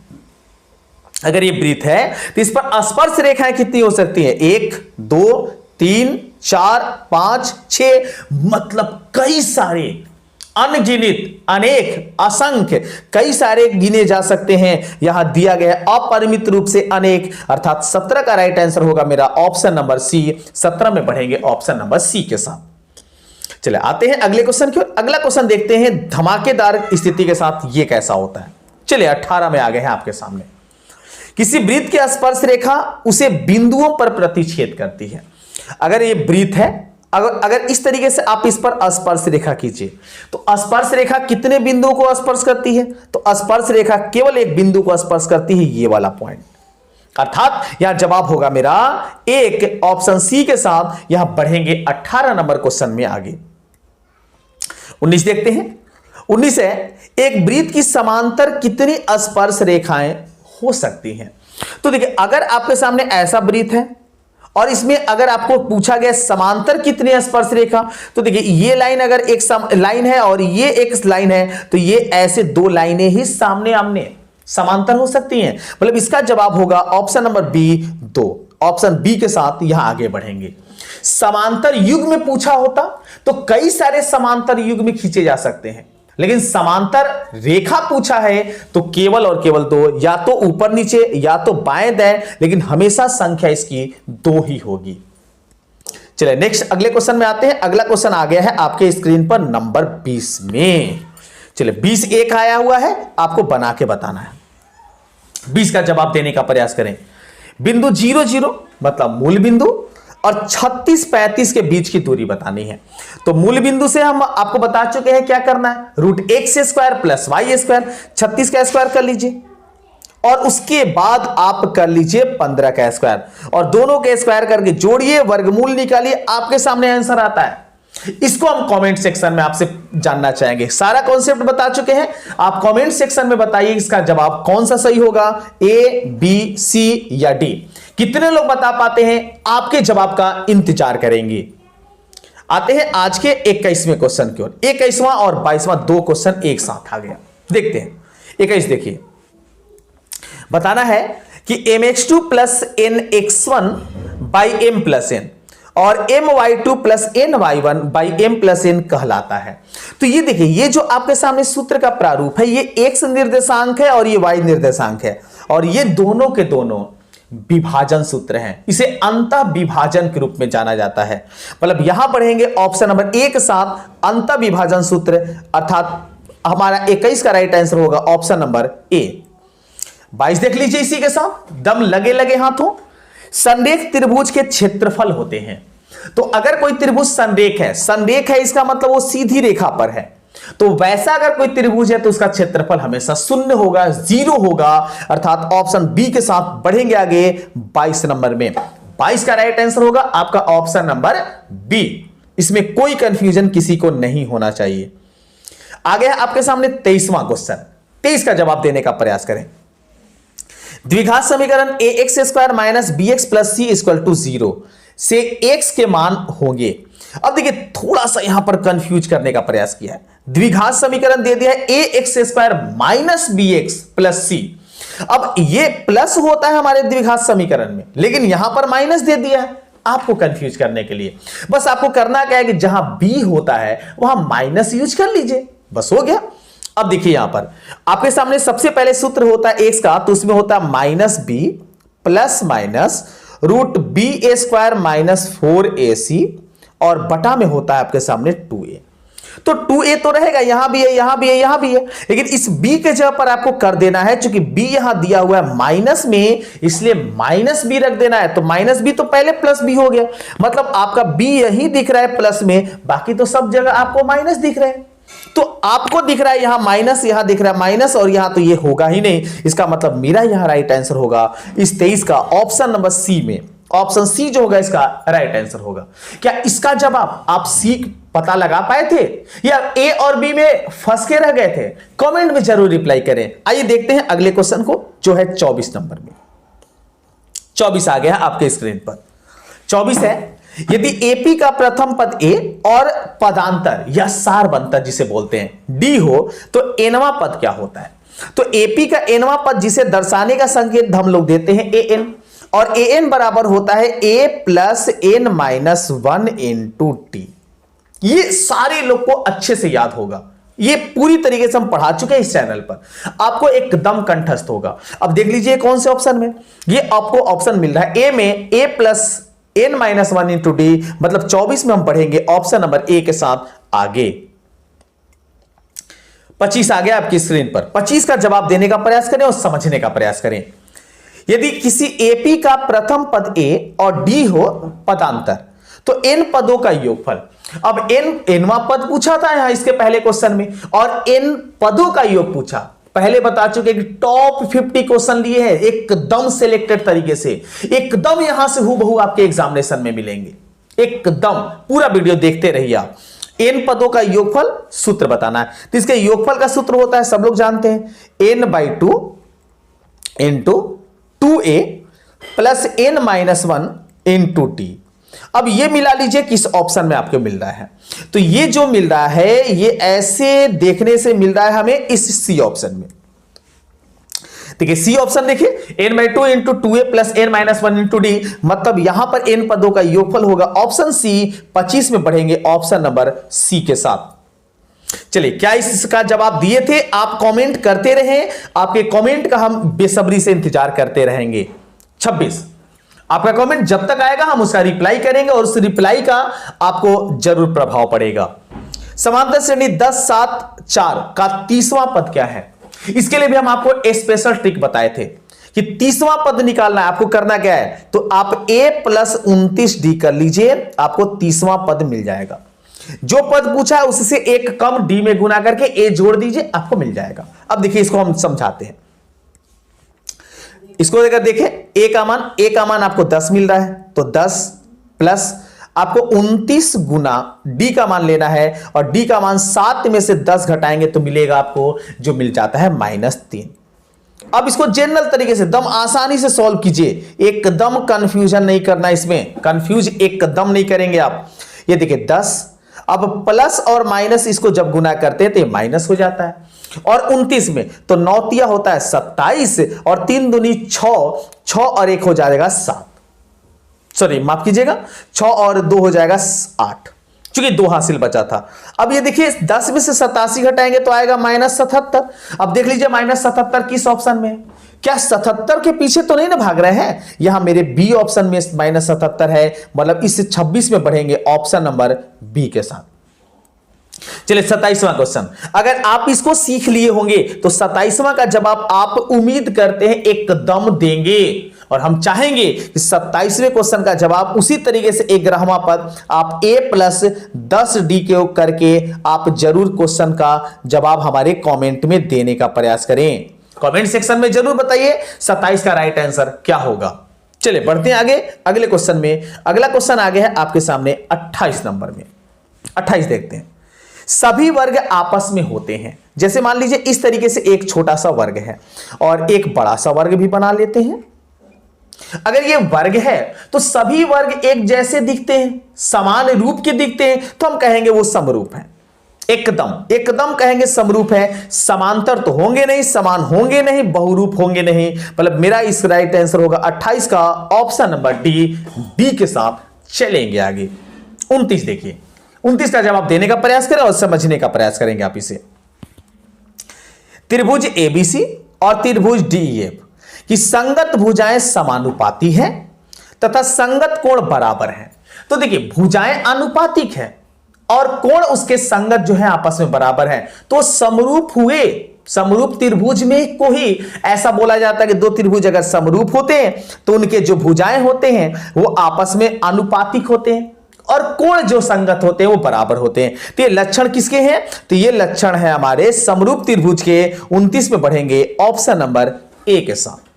अगर ये वृत्त है तो इस पर स्पर्श रेखाएं कितनी हो सकती है? 1 2 3 4 5 6, मतलब कई सारे, अनगिनत, अनेक, असंख्य, कई सारे गिने जा सकते हैं। यहां दिया गया अपरिमित रूप से अनेक, अर्थात 17 का राइट आंसर होगा मेरा ऑप्शन नंबर सी। 17 में बढ़ेंगे ऑप्शन नंबर सी के साथ। चले आते हैं अगले क्वेश्चन की ओर। अगला क्वेश्चन देखते हैं धमाकेदार स्थिति के साथ ये कैसा होता है। चलिए 18 में आ गए हैं आपके सामने। किसी वृत्त की स्पर्श रेखा उसे बिंदुओं पर प्रतिच्छेद करती है। अगर ये वृत्त है, अगर इस तरीके से आप इस पर स्पर्श रेखा कीजिए तो स्पर्श रेखा कितने बिंदुओं को स्पर्श करती है? तो स्पर्श रेखा केवल एक बिंदु को स्पर्श करती है, ये वाला पॉइंट। अर्थात यहां जवाब होगा मेरा एक, ऑप्शन सी के साथ। यहां बढ़ेंगे 18 नंबर क्वेश्चन में आगे। 19 देखते हैं। 19 है एक वृत्त की समांतर कितनी स्पर्श रेखाएं हो सकती हैं। तो देखिए अगर आपके सामने ऐसा वृत्त है और इसमें अगर आपको पूछा गया समांतर कितनी स्पर्श रेखा, तो देखिए ये लाइन अगर एक लाइन है और ये एक लाइन है तो ये ऐसे दो लाइनें ही सामने आमने समांतर हो सकती हैं। मतलब इसका जवाब होगा option number B 2। Option B के साथ यहां आगे बढ़ेंगे। समांतर युग में पूछा होता तो कई सारे समांतर युग में खींचे जा सकते हैं, लेकिन समांतर रेखा पूछा है तो केवल और केवल 2, या तो ऊपर नीचे या तो बाएं दाएं, लेकिन हमेशा संख्या इसकी 2 ही होगी। चलिए नेक्स्ट अगले क्वेश्चन में आते हैं। अगला क्वेश्चन आ गया है आपके स्क्रीन पर नंबर 20 में। चलिए 20 एक आया हुआ है, आपको बना के बताना है। 20 का जवाब देने का प्रयास करें। बिंदु 0 0 मतलब मूल बिंदु और 36 35 के बीच की दूरी बतानी है। तो मूल बिंदु से हम आपको बता चुके हैं क्या करना है, √x² प्लस y², 36 का स्क्वायर कर लीजिए और उसके बाद आप कर लीजिए 15 का स्क्वायर और दोनों के स्क्वायर करके जोड़िए, वर्गमूल निकालिए, आपके सामने आंसर आता है। इसको हम कमेंट सेक्शन में आपसे जानना चाहेंगे। सारा कॉन्सेप्ट बता चुके हैं, आप कमेंट सेक्शन में बताइए इसका जवाब कौन सा सही होगा, ए बी सी या डी। कितने लोग बता पाते हैं, आपके जवाब का इंतजार करेंगे। आते हैं आज के 21वें क्वेश्चन की ओर। 21वां और 22वां दो क्वेश्चन एक साथ आ गया। देखते हैं 21 देखिए। बताना है कि mx2 plus nx1 by m plus n और my2 plus ny1 by m plus n कहलाता है। तो ये देखिए, ये जो आपके सामने सूत्र का प्रारूप है ये x निर्देशांक है और ये y निर्देशांक है और ये दोनों के दोनों विभाजन सूत्र हैं। इसे अंतः विभाजन के रूप में जाना जाता है। मतलब यहां पढ़ेंगे ऑप्शन नंबर ए के साथ अंतः विभाजन सूत्र, अर्थात हमारा 21 का राइट आंसर होगा ऑप्शन नंबर ए। 22 देख लीजिए इसी के साथ, दम लगे लगे हाथों। संरेख त्रिभुज के क्षेत्रफल होते हैं। तो अगर कोई त्रिभुज संरेख है इसका मतलब वो सीधी रेखा पर है। तो वैसा अगर कोई त्रिभुज है तो उसका क्षेत्रफल हमेशा 0 होगा, 0 होगा, अर्थात ऑप्शन बी के साथ बढ़ेंगे आगे 22 नंबर में। 22 का राइट आंसर होगा आपका ऑप्शन नंबर बी। इसमें कोई कंफ्यूजन किसी को नहीं होना चाहिए। आगे है आपके सामने 23वां क्वेश्चन। 23 का जवाब देने का प्रयास करें। द्विघात समीकरण ax² minus bx plus c equal to 0 से x के मान होंगे। अब देखिए थोड़ा सा यहां पर कंफ्यूज करने का प्रयास किया है। द्विघात समीकरण दे दिया है ax² minus bx plus c। अब ये प्लस होता है हमारे द्विघात समीकरण में, लेकिन यहां पर माइनस दे दिया है आपको कंफ्यूज करने के लिए। बस आपको करना क्या है कि जहां b होता है वहां माइनस यूज कर लीजिए, बस हो गया। अब देखिए यहां पर आपके सामने सबसे पहले सूत्र होता है x का, तो उसमें होता है minus b plus minus √ba² minus 4ac और बटा में होता है आपके सामने 2a। तो 2a तो रहेगा, यहां भी है, यहां भी है, यहां भी है, लेकिन इस b के जगह पर आपको कर देना है, क्योंकि b यहां दिया हुआ है माइनस में, इसलिए माइनस b रख देना है। तो माइनस b तो पहले प्लस b हो गया, मतलब आपका b यही दिख रहा है प्लस में, बाकी तो सब जगह आपको माइनस दिख रहे हैं। तो आपको दिख रहा है यहां माइनस, यहां दिख रहा है माइनस और यहां तो ये होगा ही नहीं। इसका मतलब मेरा यहां राइट आंसर होगा इस 23 का ऑप्शन नंबर सी में। ऑप्शन सी जो होगा इसका राइट आंसर होगा। क्या इसका जवाब आप सी पता लगा पाए थे या ए और बी में फंस के रह गए थे? कमेंट में जरूर रिप्लाई करें। आइए देखते हैं अगले क्वेश्चन को जो है 24 नंबर में। 24 आ गया आपके स्क्रीन पर। 24 है यदि एपी का प्रथम पद ए और पदांतर या सारबंतर जिसे बोलते हैं डी हो तो एनवा पद क्या होता है? तो एपी का एनवा पद जिसे दर्शाने का संकेत हम लोग देते हैं ए एन, और ए एन बराबर होता है A plus N minus one into T. ये सारे लोग को अच्छे से याद होगा, ये पूरी तरीके से हम पढ़ा चुके हैं इस चैनल पर, आपको एकदम कंठस्थ होगा। अब देख लीजिए कौन से ऑप्शन में, ये आपको ऑप्शन मिल रहा है ए में A plus N minus one into D, मतलब 24 में हम पढ़ेंगे ऑप्शन नंबर ए के साथ आगे। 25 आ गया आपकी स्क्रीन पर, 25 का जवाब देने का प्रयास करें और समझने का प्रयास करें। यदि किसी एपी का प्रथम पद ए और डी हो पदांतर तो एन पदों का योगफल। अब एनवा पद पूछा था यहां इसके पहले क्वेश्चन में, और एन पदों का योग पूछा। पहले बता चुके कि टॉप 50 क्वेश्चन लिए हैं एकदम सिलेक्टेड तरीके से, एकदम यहां से हूबहू आपके एग्जामिनेशन में मिलेंगे, एकदम पूरा वीडियो देखते रहिए आप। एन पदों का योगफल सूत्र बताना है, तो इसके योगफल का सूत्र होता है सब लोग जानते हैं, N by two into 2a plus N minus one into T. अब ये मिला लीजिए किस ऑप्शन में आपको मिल रहा है, तो ये जो मिल रहा है ये ऐसे देखने से मिल रहा है हमें इस सी ऑप्शन में। देखिए सी ऑप्शन देखिए, N by two into 2a plus N minus one into D, मतलब यहां पर एन पदों का योगफल होगा ऑप्शन सी। 25 में पढ़ेंगे ऑप्शन नंबर सी के साथ। चलिए क्या इसका जवाब दिए थे आप? कमेंट करते रहें, आपके कमेंट का हम बेसब्री से इंतजार करते रहेंगे। 26 आपका कमेंट जब तक आएगा हम उसका रिप्लाई करेंगे और उस रिप्लाई का आपको जरूर प्रभाव पड़ेगा। समांतर श्रेणी 10 7 4 का 30वां पद क्या है? इसके लिए भी हम आपको स्पेशल ट्रिक बताए थे कि 30वां पद निकालना है। आपको करना क्या है, तो आप a प्लस 29d कर लीजिए, आपको 30वां पद मिल जाएगा। जो पद पूछा है उससे एक कम डी में गुना करके ए जोड़ दीजिए, आपको मिल जाएगा। अब देखिए इसको हम समझाते हैं, इसको देखकर देखिए ए का मान आपको 10 मिल रहा है, तो 10 प्लस आपको 29 गुना डी का मान लेना है, और डी का मान 7 में से 10 घटाएंगे तो मिलेगा आपको जो मिल जाता है -3। अब इसको जनरल तरीके से दम आसानी से सॉल्व कीजिए, एकदम कंफ्यूजन नहीं करना, इसमें कंफ्यूज एकदम नहीं करेंगे आप। ये देखिए 10, अब प्लस और माइनस इसको जब गुना करते हैं तो माइनस हो जाता है, और 29 में तो 9 तिया होता है 27, और 3 दूनी 6, 6 और 1 हो जाएगा 7, सॉरी माफ कीजिएगा 6 और 2 हो जाएगा 8, चूंकि 2 हासिल बचा था। अब ये देखिए 10 में से 87 घटाएंगे तो आएगा -77। अब देख लीजिए -77 किस ऑप्शन में है? क्या 77 के पीछे तो नहीं ना भाग रहे हैं? यहां मेरे बी ऑप्शन में -77 है, मतलब इस 26 में बढ़ेंगे ऑप्शन नंबर बी के साथ। चलिए 27वां क्वेश्चन, अगर आप इसको सीख लिए होंगे तो 27वां का जवाब आप उम्मीद करते हैं एकदम देंगे, और हम चाहेंगे कि 27वें क्वेश्चन का जवाब उसी तरीके से 11वां पद आप a प्लस 10d के योग करके आप जरूर क्वेश्चन का जवाब हमारे कमेंट में देने का प्रयास करें। कमेंट सेक्शन में जरूर बताइए 27 का राइट आंसर क्या होगा। चलिए बढ़ते हैं आगे अगले क्वेश्चन में। अगला क्वेश्चन आ गया है आपके सामने 28 नंबर में। 28 देखते हैं, सभी वर्ग आपस में होते हैं। जैसे मान लीजिए इस तरीके से एक छोटा सा वर्ग है और एक बड़ा सा वर्ग भी बना लेते हैं। अगर ये वर्ग है तो सभी वर्ग एक जैसे दिखते हैं, समान रूप के दिखते हैं, तो हम कहेंगे वो समरूप है। एकदम कहेंगे समरूप है। समांतर तो होंगे नहीं, समान होंगे नहीं, बहुरूप होंगे नहीं। मतलब मेरा इस राइट आंसर होगा 28 का ऑप्शन नंबर डी के साथ चलेंगे आगे। 29 देखिए, 29 का जवाब देने का प्रयास करें और समझने का प्रयास करेंगे आप इसे। त्रिभुज एबीसी और त्रिभुज डीईएफ की संगत भुजाएं समानुपाती हैं तथा संगत कोण बराबर हैं। तो देखिए भुजाएं आनुपातिक हैं और कोण उसके संगत जो है आपस में बराबर है, तो समरूप हुए। समरूप त्रिभुज में को ही ऐसा बोला जाता है कि दो त्रिभुज अगर समरूप होते हैं तो उनके जो भुजाएं होते हैं वो आपस में आनुपातिक होते हैं और कोण जो संगत होते हैं वो बराबर होते हैं। तो ये लक्षण किसके हैं? तो ये लक्षण है हमारे समरूप त्रिभुज के। 29 में बढ़ेंगे ऑप्शन नंबर ए के साथ।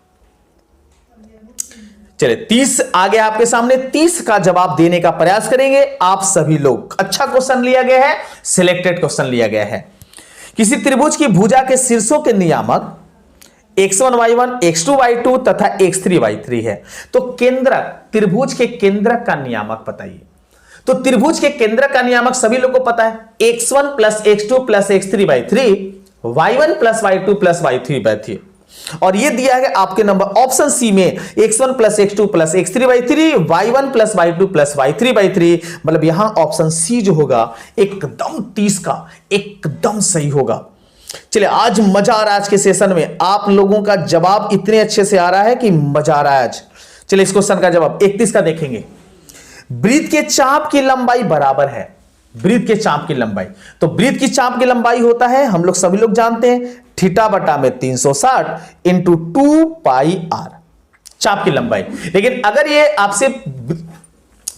चलिए 30 आ गया आपके सामने। 30 का जवाब देने का प्रयास करेंगे आप सभी लोग। अच्छा क्वेश्चन लिया गया है, सिलेक्टेड क्वेश्चन लिया गया है। किसी त्रिभुज की भुजा के शीर्षों के नियामक x1y1, x2y2 तथा x3y3 है। तो केंद्रक, त्रिभुज के केंद्रक का नियामक बताइए। तो त्रिभुज के केंद्रक का नियामक सभी लोगों को पता है, x1 plus x2 plus x3y3, y1 plus y2 plus y3y3। और ये दिया है आपके नंबर ऑप्शन सी में x1 plus x2 plus x3y3, y1 plus y2 plus y3y3। मतलब यहां ऑप्शन सी जो होगा एकदम 30 का एकदम सही होगा। चलिए, आज मजा आ रहा है। आज के सेशन में आप लोगों का जवाब इतने अच्छे से आ रहा है कि मजा आ रहा है आज। चलिए, इस क्वेश्चन का जवाब 31 का देखेंगे। वृत्त के चाप की लंबाई बराबर है, वृत्त के चाप की लंबाई। तो वृत्त की चाप की लंबाई होता है, हम लोग सभी लोग जानते हैं, थीटा बटा में 360 इंटू 2 पाई आर, चाप की लंबाई। लेकिन अगर ये आपसे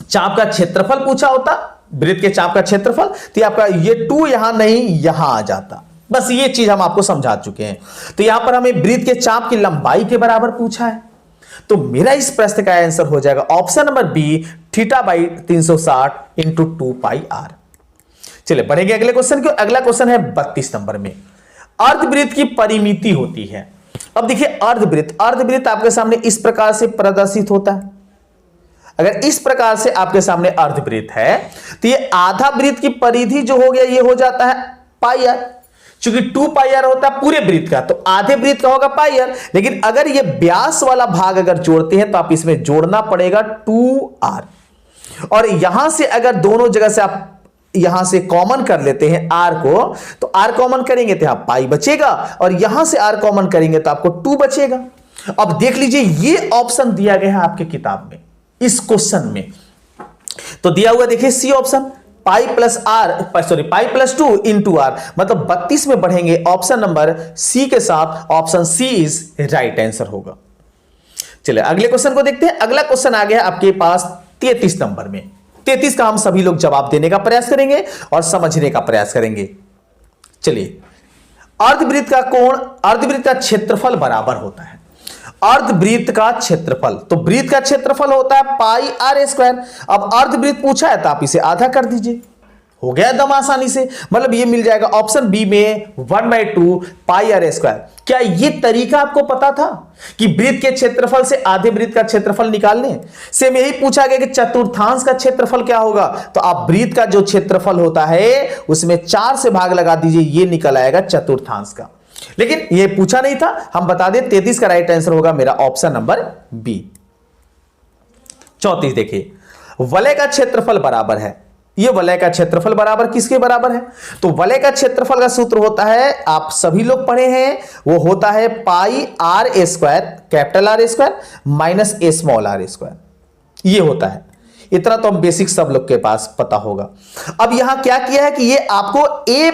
चाप का क्षेत्रफल पूछा होता, वृत्त के चाप का क्षेत्रफल, तो आपका ये 2 यहां नहीं यहां आ जाता। बस ये चीज हम आपको समझा चुके हैं। तो यहां पर हमें वृत्त के चाप की लंबाई के बराबर पूछा है, तो मेरा इस प्रश्न का आंसर हो जाएगा option number B, theta by 360 into 2 pi R. चलिए बढ़ेंगे अगले क्वेश्चन की। अगला क्वेश्चन है 32 नंबर में, अर्धवृत्त की परिमिति होती है। अब देखिए, अर्धवृत्त आपके सामने इस प्रकार से प्रदर्शित होता है। अगर इस प्रकार से आपके सामने अर्धवृत्त है, तो ये आधा वृत्त की परिधि जो हो गया ये हो जाता है पाई आर। चूंकि 2 पाई आर होता है पूरे वृत्त का, तो आधे वृत्त का होगा पाई आर। लेकिन अगर ये व्यास वाला भाग अगर जोड़ते हैं तो आप इसमें जोड़ना पड़ेगा 2r। और यहां से अगर दोनों जगह से आप यहां से कॉमन कर लेते हैं r को, तो r कॉमन करेंगे तो यहां पाई बचेगा, और यहां से r कॉमन करेंगे तो आपको 2 बचेगा। अब देख लीजिए, ये ऑप्शन दिया गया है आपके किताब में, इस क्वेश्चन में तो दिया हुआ, देखिए C option, pi plus 2 into R. मतलब 32 में बढ़ेंगे ऑप्शन नंबर सी के साथ। Option C is right answer होगा। चलिए अगले क्वेश्चन को देखते हैं। अगला क्वेश्चन आ गया आपके पास 33 नंबर में। 33 का हम सभी लोग जवाब देने का प्रयास करेंगे और समझने का प्रयास करेंगे। चलिए, अर्धवृत्त का कोण, अर्धवृत्त का क्षेत्रफल बराबर होता है, अर्धवृत्त का क्षेत्रफल। तो वृत्त का क्षेत्रफल होता है पाई आर स्क्वायर। अब अर्धवृत्त पूछा है तो आप इसे आधा कर दीजिए, हो गया एकदम आसानी से। मतलब ये मिल जाएगा ऑप्शन बी में 1/2 पाई आर स्क्वायर। क्या ये तरीका आपको पता था कि वृत्त के क्षेत्रफल से आधे वृत्त का क्षेत्रफल निकाल लें? सेम यही पूछा गया कि चतुर्थांश का क्षेत्रफल क्या होगा, तो आप वृत्त का जो क्षेत्रफल होता है उसमें 4 से भाग लगा दीजिए, ये निकल आएगा चतुर्थांश का। लेकिन ये पूछा नहीं था, हम बता दें 33 का राइट आंसर होगा मेरा ऑप्शन नंबर बी। 34 देखिए, वलय का क्षेत्रफल बराबर है। ये वलय का क्षेत्रफल बराबर किसके बराबर है? तो वलय का क्षेत्रफल का सूत्र होता है, आप सभी लोग पढ़े हैं, वो होता है pi R square, capital R square minus A small R square. ये होता है, इतना तो हम बेसिक सब लोग के पास पता होगा। अब यहां क्या किया है कि ये आपको a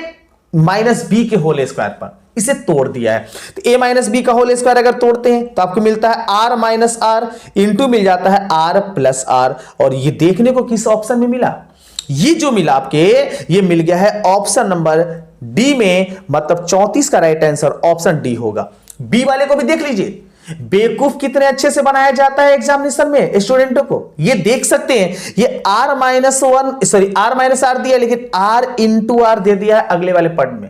माइनस बी के होल स्क्वायर पर इसे तोड़ दिया है। तो a माइनस बी का होल स्क्वायर अगर तोड़ते हैं तो आपको मिलता है r माइनस आर इंटू मिल जाता है r प्लस आर। और ये देखने को किस ऑप्शन में मिला? ये जो मिला आपके, ये मिल गया है ऑप्शन नंबर डी में। मतलब 34 का राइट आंसर ऑप्शन डी होगा। बी वाले को भी देख लीजिए, बेवकूफ कितने अच्छे से बनाया जाता है एग्जामिनेशन में स्टूडेंटों को। ये देख सकते हैं, ये r माइनस आर दिया, लेकिन r इंटू आर दे दिया है अगले वाले पद में।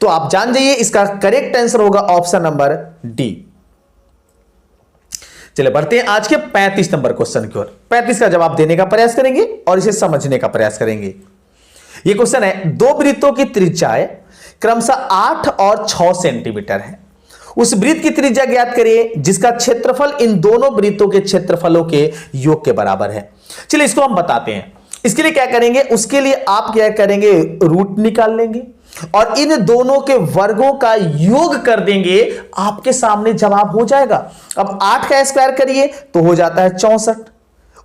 तो आप जान जाइए इसका करेक्ट आंसर होगा ऑप्शन नंबर डी। चलिए बढ़ते हैं आज के 35 नंबर क्वेश्चन की ओर। 35 का जवाब देने का प्रयास करेंगे और इसे समझने का प्रयास करेंगे। यह क्वेश्चन है, दो वृत्तों की त्रिज्याएं क्रमशः 8 और 6 सेंटीमीटर है। उस वृत्त की त्रिज्या ज्ञात करिए जिसका क्षेत्रफल इन दोनों वृत्तों के क्षेत्रफलों के योग के बराबर है। चलिए इसको हम बताते हैं। इसके लिए क्या करेंगे, उसके लिए आप क्या करेंगे, रूट निकाल लेंगे और इन दोनों के वर्गों का योग कर देंगे, आपके सामने जवाब हो जाएगा। अब 8 का स्क्वायर करिए तो हो जाता है 64।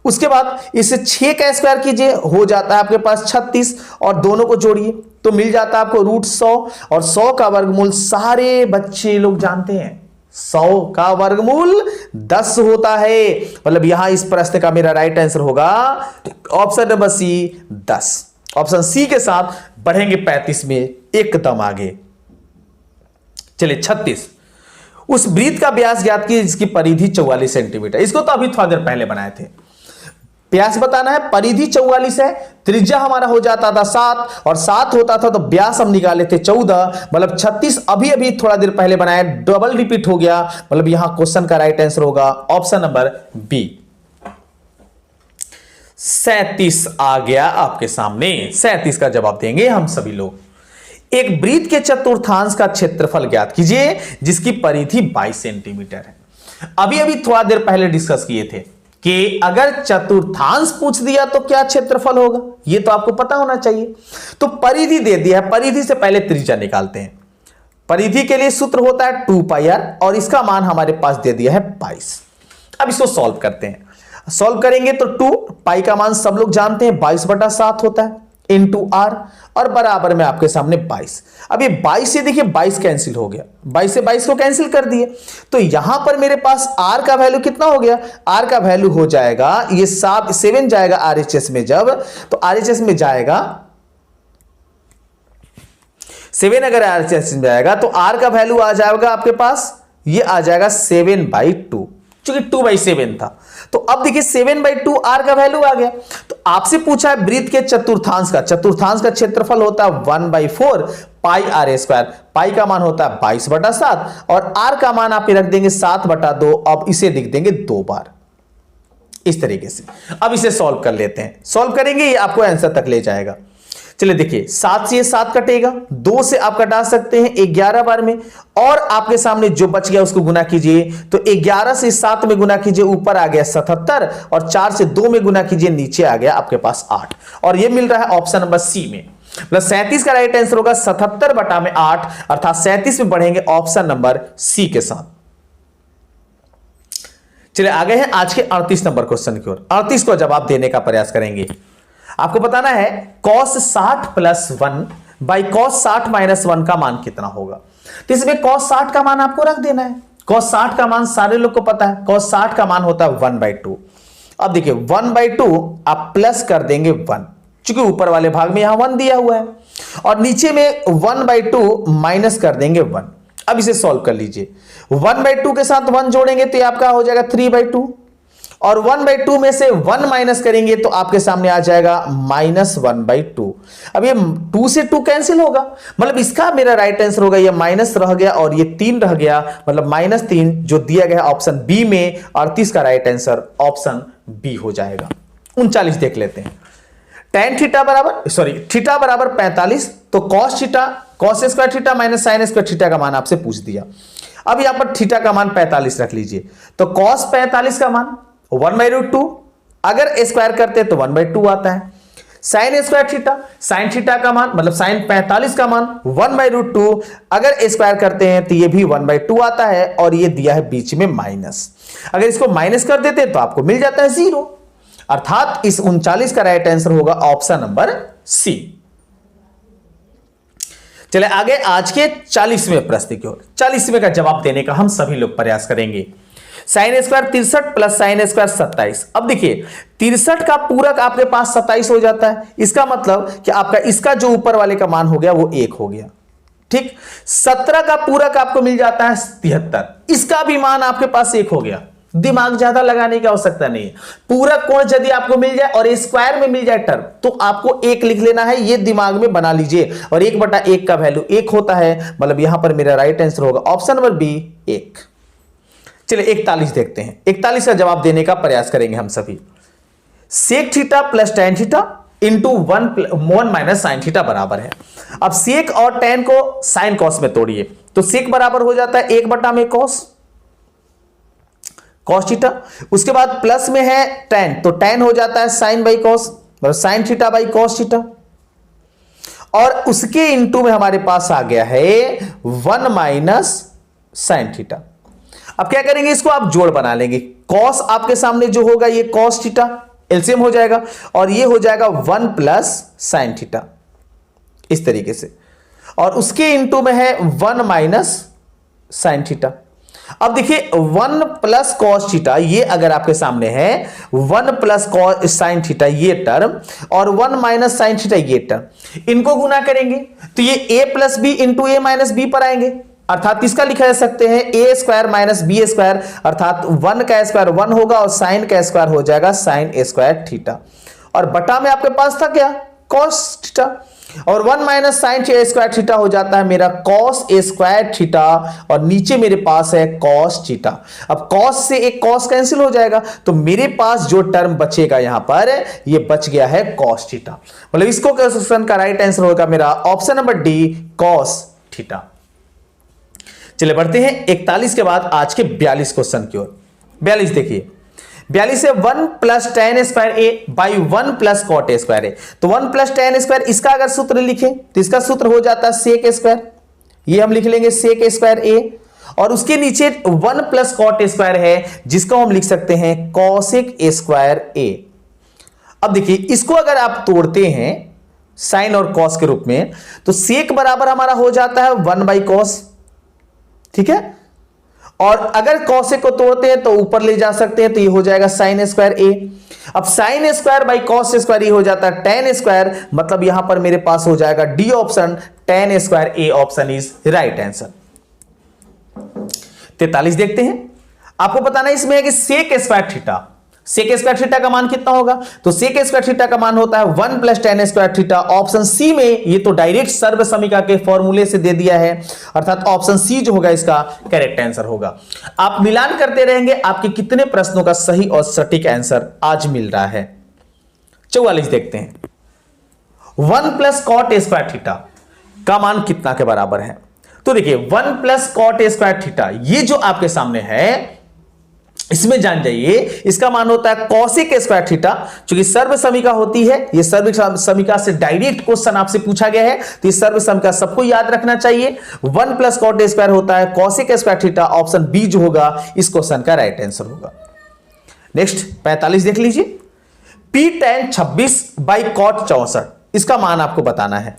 उसके बाद इसे 6 का स्क्वायर कीजिए, हो जाता है आपके पास 36, और दोनों को जोड़िए तो मिल जाता है आपको रूट 100। और 100 का वर्गमूल सारे बच्चे लोग जानते हैं, 100 का वर्गमूल 10 होता है। मतलब यहां इस प्रश्न का मेरा राइट आंसर होगा option number C 10। Option C के साथ बढ़ेंगे 35 में एकदम आगे। चलिए 36, उस वृत्त का व्यास ज्ञात कीजिए जिसकी परिधि 44 सेंटीमीटर। इसको तो अभी थोड़ा देर पहले बनाए थे। व्यास बताना है, परिधि 44 है, त्रिज्या हमारा हो जाता था 7 और 7 होता था तो व्यास हम निकाले थे 14, मतलब 36 अभी अभी थोड़ा देर पहले बनाया, डबल रिपीट हो गया, मतलब यहां क्वेश्चन का राइट आंसर होगा ऑप्शन नंबर बी। 37 आ गया आपके सामने, 37 का जवाब देंगे हम सभी लोग। एक वृत्त के चतुर्थांश का क्षेत्रफल ज्ञात कीजिए जिसकी परिधि 22 सेंटीमीटर है। अभी अभी थोड़ा देर पहले डिस्कस किए थे कि अगर चतुर्थांश पूछ दिया तो क्या क्षेत्रफल होगा, यह तो आपको पता होना चाहिए। तो परिधि दे दिया है, परिधि से पहले त्रिज्या निकालते हैं। परिधि के लिए सूत्र होता है 2πr और इसका मान हमारे पास दे दिया है 22। अब इसको सॉल्व करते हैं, सॉल्व करेंगे तो 2 पाई का मान सब लोग जानते हैं 22/7 होता है इंटू r और बराबर में आपके सामने 22। अब ये 22 से देखिए 22 कैंसिल हो गया, 22 से 22 को कैंसिल कर दिए, तो यहां पर मेरे पास r का वैल्यू कितना हो गया, r का वैल्यू हो जाएगा ये 7 जाएगा RHS में, जब तो RHS में जाएगा 7, अगर RHS में जाएगा तो r का वैल्यू आ जाएगा आपके पास, ये आ जाएगा 7/2, क्योंकि 2/7 था। तो अब देखिए 7/2 r का वैल्यू आ गया। तो आपसे पूछा है वृत्त के चतुर्थांश का क्षेत्रफल होता है 1/4 पाई r², पाई का मान होता है 22/7 और r का मान आप रख देंगे 7/2, अब इसे लिख देंगे 2 बार इस तरीके से। अब इसे सॉल्व कर लेते हैं, सॉल्व करेंगे ये आपको आंसर तक ले जाएगा। चलिए देखिए 7 से 7 कटेगा, 2 से आप कटा सकते हैं 11 बार में, और आपके सामने जो बच गया उसको गुना कीजिए, तो 11 से 7 में गुना कीजिए, ऊपर आ गया 77 और 4 से 2 में गुना कीजिए, नीचे आ गया आपके पास 8 और ये मिल रहा है ऑप्शन नंबर सी में। मतलब 37 का राइट आंसर होगा 77/8 अर्थात 37 में बढ़ेंगे ऑप्शन नंबर सी के साथ। चलिए आगे हैं आज के 38 नंबर क्वेश्चन की ओर। 38 को जवाब देने का प्रयास करेंगे। आपको बताना है cos 60 + 1 बाई cos 60 - 1 का मान कितना होगा। तो इसमें cos 60 का मान आपको रख देना है। cos 60 का मान सारे लोग को पता है, cos 60 का मान होता है 1/2। अब देखिए 1/2 आप प्लस कर देंगे 1, क्योंकि ऊपर वाले भाग में यहां 1 दिया हुआ है, और नीचे में 1/2 माइनस कर देंगे 1। अब इसे सॉल्व कर लीजिए, 1/2 के साथ 1 जोड़ेंगे तो ये आपका हो जाएगा 3/2, और 1/2 में से 1 माइनस करेंगे तो आपके सामने आ जाएगा -1/2। अब ये 2 से 2 कैंसिल होगा, मतलब इसका मेरा राइट आंसर होगा, ये माइनस रह गया और ये 3 रह गया, मतलब -3 जो दिया गया ऑप्शन बी में। 38 का राइट आंसर ऑप्शन बी हो जाएगा। 39 देख लेते हैं। tan थीटा बराबर थीटा बराबर 45, तो cos square theta minus sin square theta का मान आपसे पूछ दिया। अब यहां पर थीटा का मान 45 रख लीजिए, तो cos 45 का मान 1/2, अगर स्क्वायर करते हैं तो 1/2 आता है। sin square theta, sin theta का मान मतलब sin 45 का मान 1/2, अगर स्क्वायर करते हैं तो ये भी 1/2 आता है, और ये दिया है बीच में माइनस, अगर इसको माइनस कर देते तो आपको मिल जाता है 0, अर्थात इस 39 का राइट आंसर होगा ऑप्शन नंबर सी। चले आगे आज के 40वें प्रश्न की ओर। 40वें का जवाब देने का हम सभी लोग प्रयास करेंगे। sin square 63 + sin square 27। अब देखिए 63 का पूरक आपके पास 27 हो जाता है, इसका मतलब कि आपका इसका जो ऊपर वाले का मान हो गया वो 1 हो गया, ठीक। 17 का पूरक आपको मिल जाता है 73, इसका भी मान आपके पास 1 हो गया। दिमाग ज्यादा लगाने की आवश्यकता नहीं है, पूरक कोण यदि आपको मिल जाए और स्क्वायर में मिल जाए टर्म तो आपको 1 लिख लेना है, ये दिमाग में बना लीजिए, और 1/1 का वैल्यू 1 होता है, मतलब यहां पर मेरा राइट आंसर होगा ऑप्शन नंबर बी 1। चलिए 41 देखते हैं। 41 का जवाब देने का प्रयास करेंगे हम सभी। sec theta + tan theta into 1 - sin theta बराबर है। अब sec और tan को sin cos में तोड़िए, तो sec बराबर हो जाता है 1/में cos थीटा, उसके बाद प्लस में है tan, तो tan हो जाता है sin/cos, मतलब sin थीटा/cos थीटा, और उसके इंटू में हमारे पास आ गया है 1 - sin थीटा। अब क्या करेंगे, इसको आप जोड़ बना लेंगे, cos आपके सामने जो होगा ये cos थीटा एलसीएम हो जाएगा, और ये हो जाएगा 1 + sin थीटा इस तरीके से, और उसके इंटू में है 1 - sin थीटा। अब देखिए 1 + cos थीटा ये अगर आपके सामने है, 1 + cos sin थीटा ये टर्म, और 1 - sin थीटा ये टर्म, इनको गुना करेंगे तो ये a + b into a - b पर आएंगे, अर्थात किसका लिखा जा सकते हैं, ए स्क्वायर माइनस बी स्क्वायर, अर्थात 1 का स्क्वायर 1 होगा और साइन का स्क्वायर हो जाएगा साइन ए स्क्वायर थीटा, और बटा में आपके पास था क्या, कॉस थीटा, और 1 माइनस साइन ए स्क्वायर थीटा हो जाता है मेरा कॉस ए स्क्वायर थीटा, और नीचे मेरे पास है कॉस थीटा। अब कॉस से एक कॉस कैंसिल हो जाएगा, तो मेरे पास जो टर्म बचेगा यहां पर ये बच गया है कॉस थीटा। मतलब इसको क्वेश्चन का राइट आंसर होगा मेरा option number D, cos theta. चलिए बढ़ते हैं 41 के बाद आज के 42 क्वेश्चन की ओर। 42 देखिए, 42 है 1 plus ten square A by 1 plus cot A square A. तो 1 प्लस टेन स्क्वायर, इसका अगर सूत्र लिखें तो इसका सूत्र हो जाता है सेक स्क्वायर, ये हम लिख लेंगे सेक स्क्वायर ए, और उसके नीचे 1 प्लस कॉट ए स्क्वायर है जिसको हम लिख सकते हैं कॉसेक ए स्क्वायर ए। अब देखिए इसको अगर आप तोड़ते हैं साइन और कॉस के रूप में, तो सेक बराबर हमारा हो जाता है 1 बाई कॉस, ठीक है, और अगर कॉसेक को तोड़ते हैं तो ऊपर ले जा सकते हैं, तो ये हो जाएगा साइन स्क्वायर ए। अब sine square by cos square ये हो जाता है टेन स्क्वायर, मतलब यहां पर मेरे पास हो जाएगा D option, tan square A option is right answer. 43 देखते हैं, आपको बताना है इसमें है कि sec square theta, sec square theta का मान कितना होगा, तो सेक स्क्वायर थीटा का मान होता है 1 plus ten square theta. Option C में ये तो डायरेक्ट सर्व समीकरण के फॉर्मूले से दे दिया है, अर्थात ऑप्शन सी जो होगा इसका करेक्ट आंसर होगा। आप मिलान करते रहेंगे, आपके कितने प्रश्नों का सही और सटीक आंसर आज मिल रहा है। 44 देखते हैं, 1 plus cot A square theta का मान कितना के बराबर है, तो देखिए 1 plus cot A square theta ये जो आपके सामने है, इसमें जान जाइए इसका मान होता है कॉसेक स्क्वायर थीटा। क्योंकि सर्व समीकरण होती है, ये सर्व समीकरण से डायरेक्ट क्वेश्चन आपसे पूछा गया है, तो इस सर्व समीकरण सबको याद रखना चाहिए। 1 प्लस कॉट ए स्क्वायर होता है cosec square theta, option B जो होगा इस क्वेश्चन का राइट आंसर होगा। नेक्स्ट 45 देख लीजिए, पी टेन 26 बाई कॉट 64, इसका मान आपको बताना है,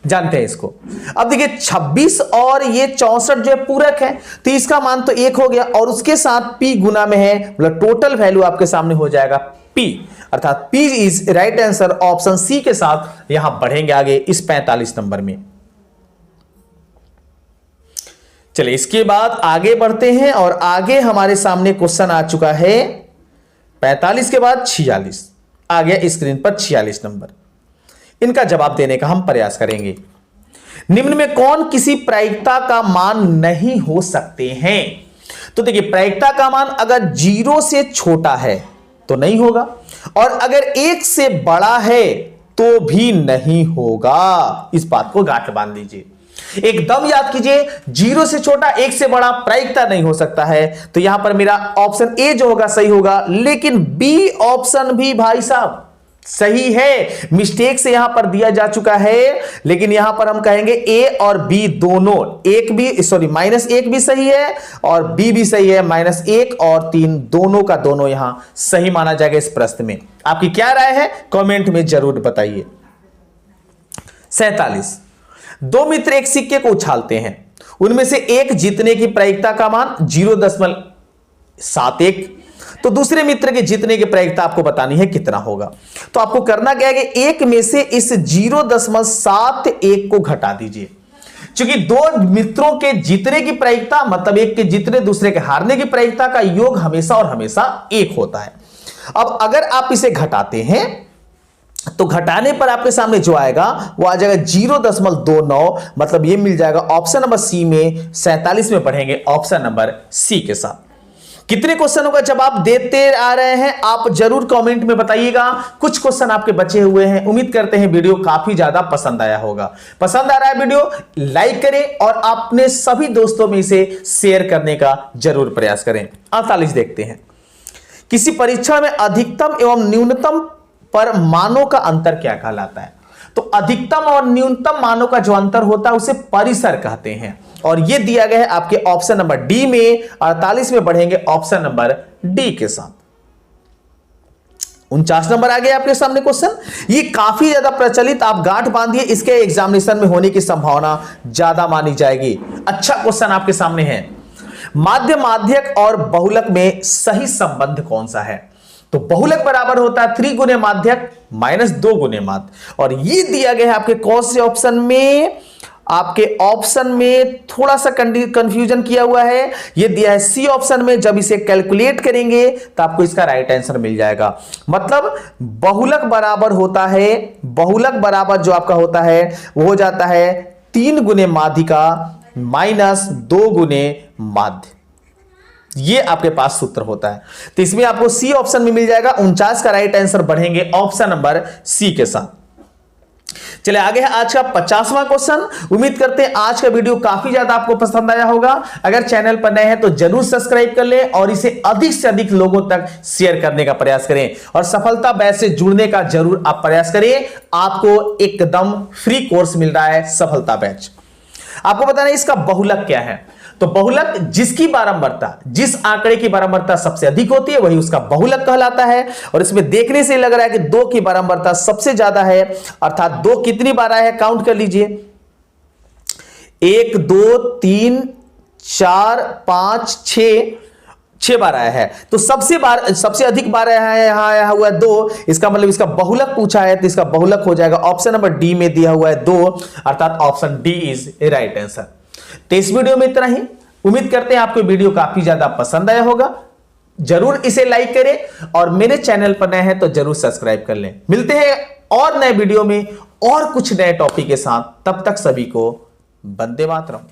जानते हैं इसको। अब देखिए 26 और ये 64 जो है पूरक है, तो इसका मान तो 1 हो गया, और उसके साथ p गुना में है, मतलब टोटल वैल्यू आपके सामने हो जाएगा p, अर्थात p is right answer. Option C के साथ यहां बढ़ेंगे आगे इस 45 नंबर में। चलिए इसके बाद आगे बढ़ते हैं, और आगे हमारे सामने क्वेश्चन आ चुका है 45 के बाद 46 आ गया स्क्रीन पर, 46 नंबर। इनका जवाब देने का हम प्रयास करेंगे। निम्न में कौन किसी प्रायिकता का मान नहीं हो सकते हैं, तो देखिए प्रायिकता का मान अगर 0 से छोटा है तो नहीं होगा, और अगर 1 से बड़ा है तो भी नहीं होगा। इस बात को गांठ बांध लीजिए, एकदम याद कीजिए, 0 से छोटा 1 से बड़ा प्रायिकता नहीं हो सकता है, तो यहां पर मेरा ऑप्शन ए जो होगा सही होगा, लेकिन बी ऑप्शन भी भाई साहब सही है, मिस्टेक से यहां पर दिया जा चुका है, लेकिन यहां पर हम कहेंगे ए और बी दोनों, -1 भी सही है और बी भी सही है, -1 और 3 दोनों का दोनों यहां सही माना जाएगा इस प्रश्न में। आपकी क्या राय है कमेंट में जरूर बताइए। 47, 2 मित्र एक सिक्के को उछालते हैं, उनमें से एक जीतने की प्रायिकता का मान 0.71, तो दूसरे मित्र के जीतने की प्रायिकता आपको बतानी है कितना होगा। तो आपको करना क्या है कि एक में से इस 0.71 को घटा दीजिए, क्योंकि 2 मित्रों के जीतने की प्रायिकता मतलब एक के जीतने दूसरे के हारने की प्रायिकता का योग हमेशा और हमेशा 1 होता है। अब अगर आप इसे घटाते हैं तो घटाने पर आपके सामने जो आएगा वो आ जाएगा 0.29, मतलब ये मिल जाएगा ऑप्शन नंबर सी में। 47 में पढ़ेंगे ऑप्शन नंबर सी के साथ। कितने क्वेश्चनों का जवाब देते आ रहे हैं आप जरूर कमेंट में बताइएगा। कुछ क्वेश्चन आपके बचे हुए हैं, उम्मीद करते हैं वीडियो काफी ज्यादा पसंद आया होगा। पसंद आ रहा है वीडियो लाइक करें और अपने सभी दोस्तों में इसे शेयर करने का जरूर प्रयास करें। 48 देखते हैं, किसी परीक्षण में अधिकतम एवं न्यूनतम पर मानों का अंतर क्या कहलाता है। तो अधिकतम और न्यूनतम मानों का जो अंतर होता है उसे परिसर कहते हैं, और यह दिया गया है आपके ऑप्शन नंबर डी में। 48 में बढ़ेंगे ऑप्शन नंबर डी के साथ। 49 नंबर आ गया आपके सामने क्वेश्चन, ये काफी ज्यादा प्रचलित, आप गांठ बांधिए, इसके एग्जामिनेशन में होने की संभावना ज्यादा मानी जाएगी। अच्छा क्वेश्चन आपके सामने है, माध्य माध्यक और बहुलक में सही संबंध कौन सा है। तो बहुलक बराबर होता है 3 गुने माध्यक -2 गुने माध्य, और ये दिया गया है आपके कौन से ऑप्शन में, आपके ऑप्शन में थोड़ा सा कंफ्यूजन किया हुआ है, ये दिया है सी ऑप्शन में। जब इसे कैलकुलेट करेंगे तो आपको इसका राइट आंसर मिल जाएगा। मतलब बहुलक बराबर होता है, बहुलक बराबर जो आपका होता है वो हो जाता है 3 गुने माध्यिका माइनस 2 गुने माध्य। ये आपके पास सूत्र होता है। तो इसमें आपको सी ऑप्शन में मिल जाएगा 49 का राइट आंसर बढ़ेंगे ऑप्शन नंबर सी के साथ। चलिए आगे है आज का 50वां क्वेश्चन। उम्मीद करते हैं आज का वीडियो काफी ज्यादा आपको पसंद आया होगा। अगर चैनल पर नए हैं तो जरूर सब्सक्राइब कर लें और इसे अधिक से अधिक लोगों तक शेयर करने का प्रयास करें और सफलता बैच से जुड़ने का जरूर आप प्रयास करें। आपको एकदम फ्री कोर्स मिल रहा है सफलता बैच। आपको बताना है इसका बहुलक क्या है। तो बहुलक जिसकी बारंबारता, जिस आंकड़े की बारंबारता सबसे अधिक होती है वही उसका बहुलक कहलाता है। और इसमें देखने से लग रहा है कि 2 की बारंबारता सबसे ज्यादा है, अर्थात 2 कितनी बार आया है काउंट कर लीजिए। 1 2 3 4 5 6 बार आया है। तो सबसे अधिक बार यहां आया हुआ है 2। इसका मतलब इसका बहुलक पूछा है तो इसका बहुलक हो जाएगा ऑप्शन नंबर डी में दिया हुआ है 2, अर्थात option D is a right answer. तो इस वीडियो में इतना ही। उम्मीद करते हैं आपको वीडियो काफी ज्यादा पसंद आया होगा। जरूर इसे लाइक करें और मेरे चैनल पर नए हैं तो जरूर सब्सक्राइब कर लें। मिलते हैं और नए वीडियो में और कुछ नए टॉपिक के साथ। तब तक सभी को वंदे मातरम।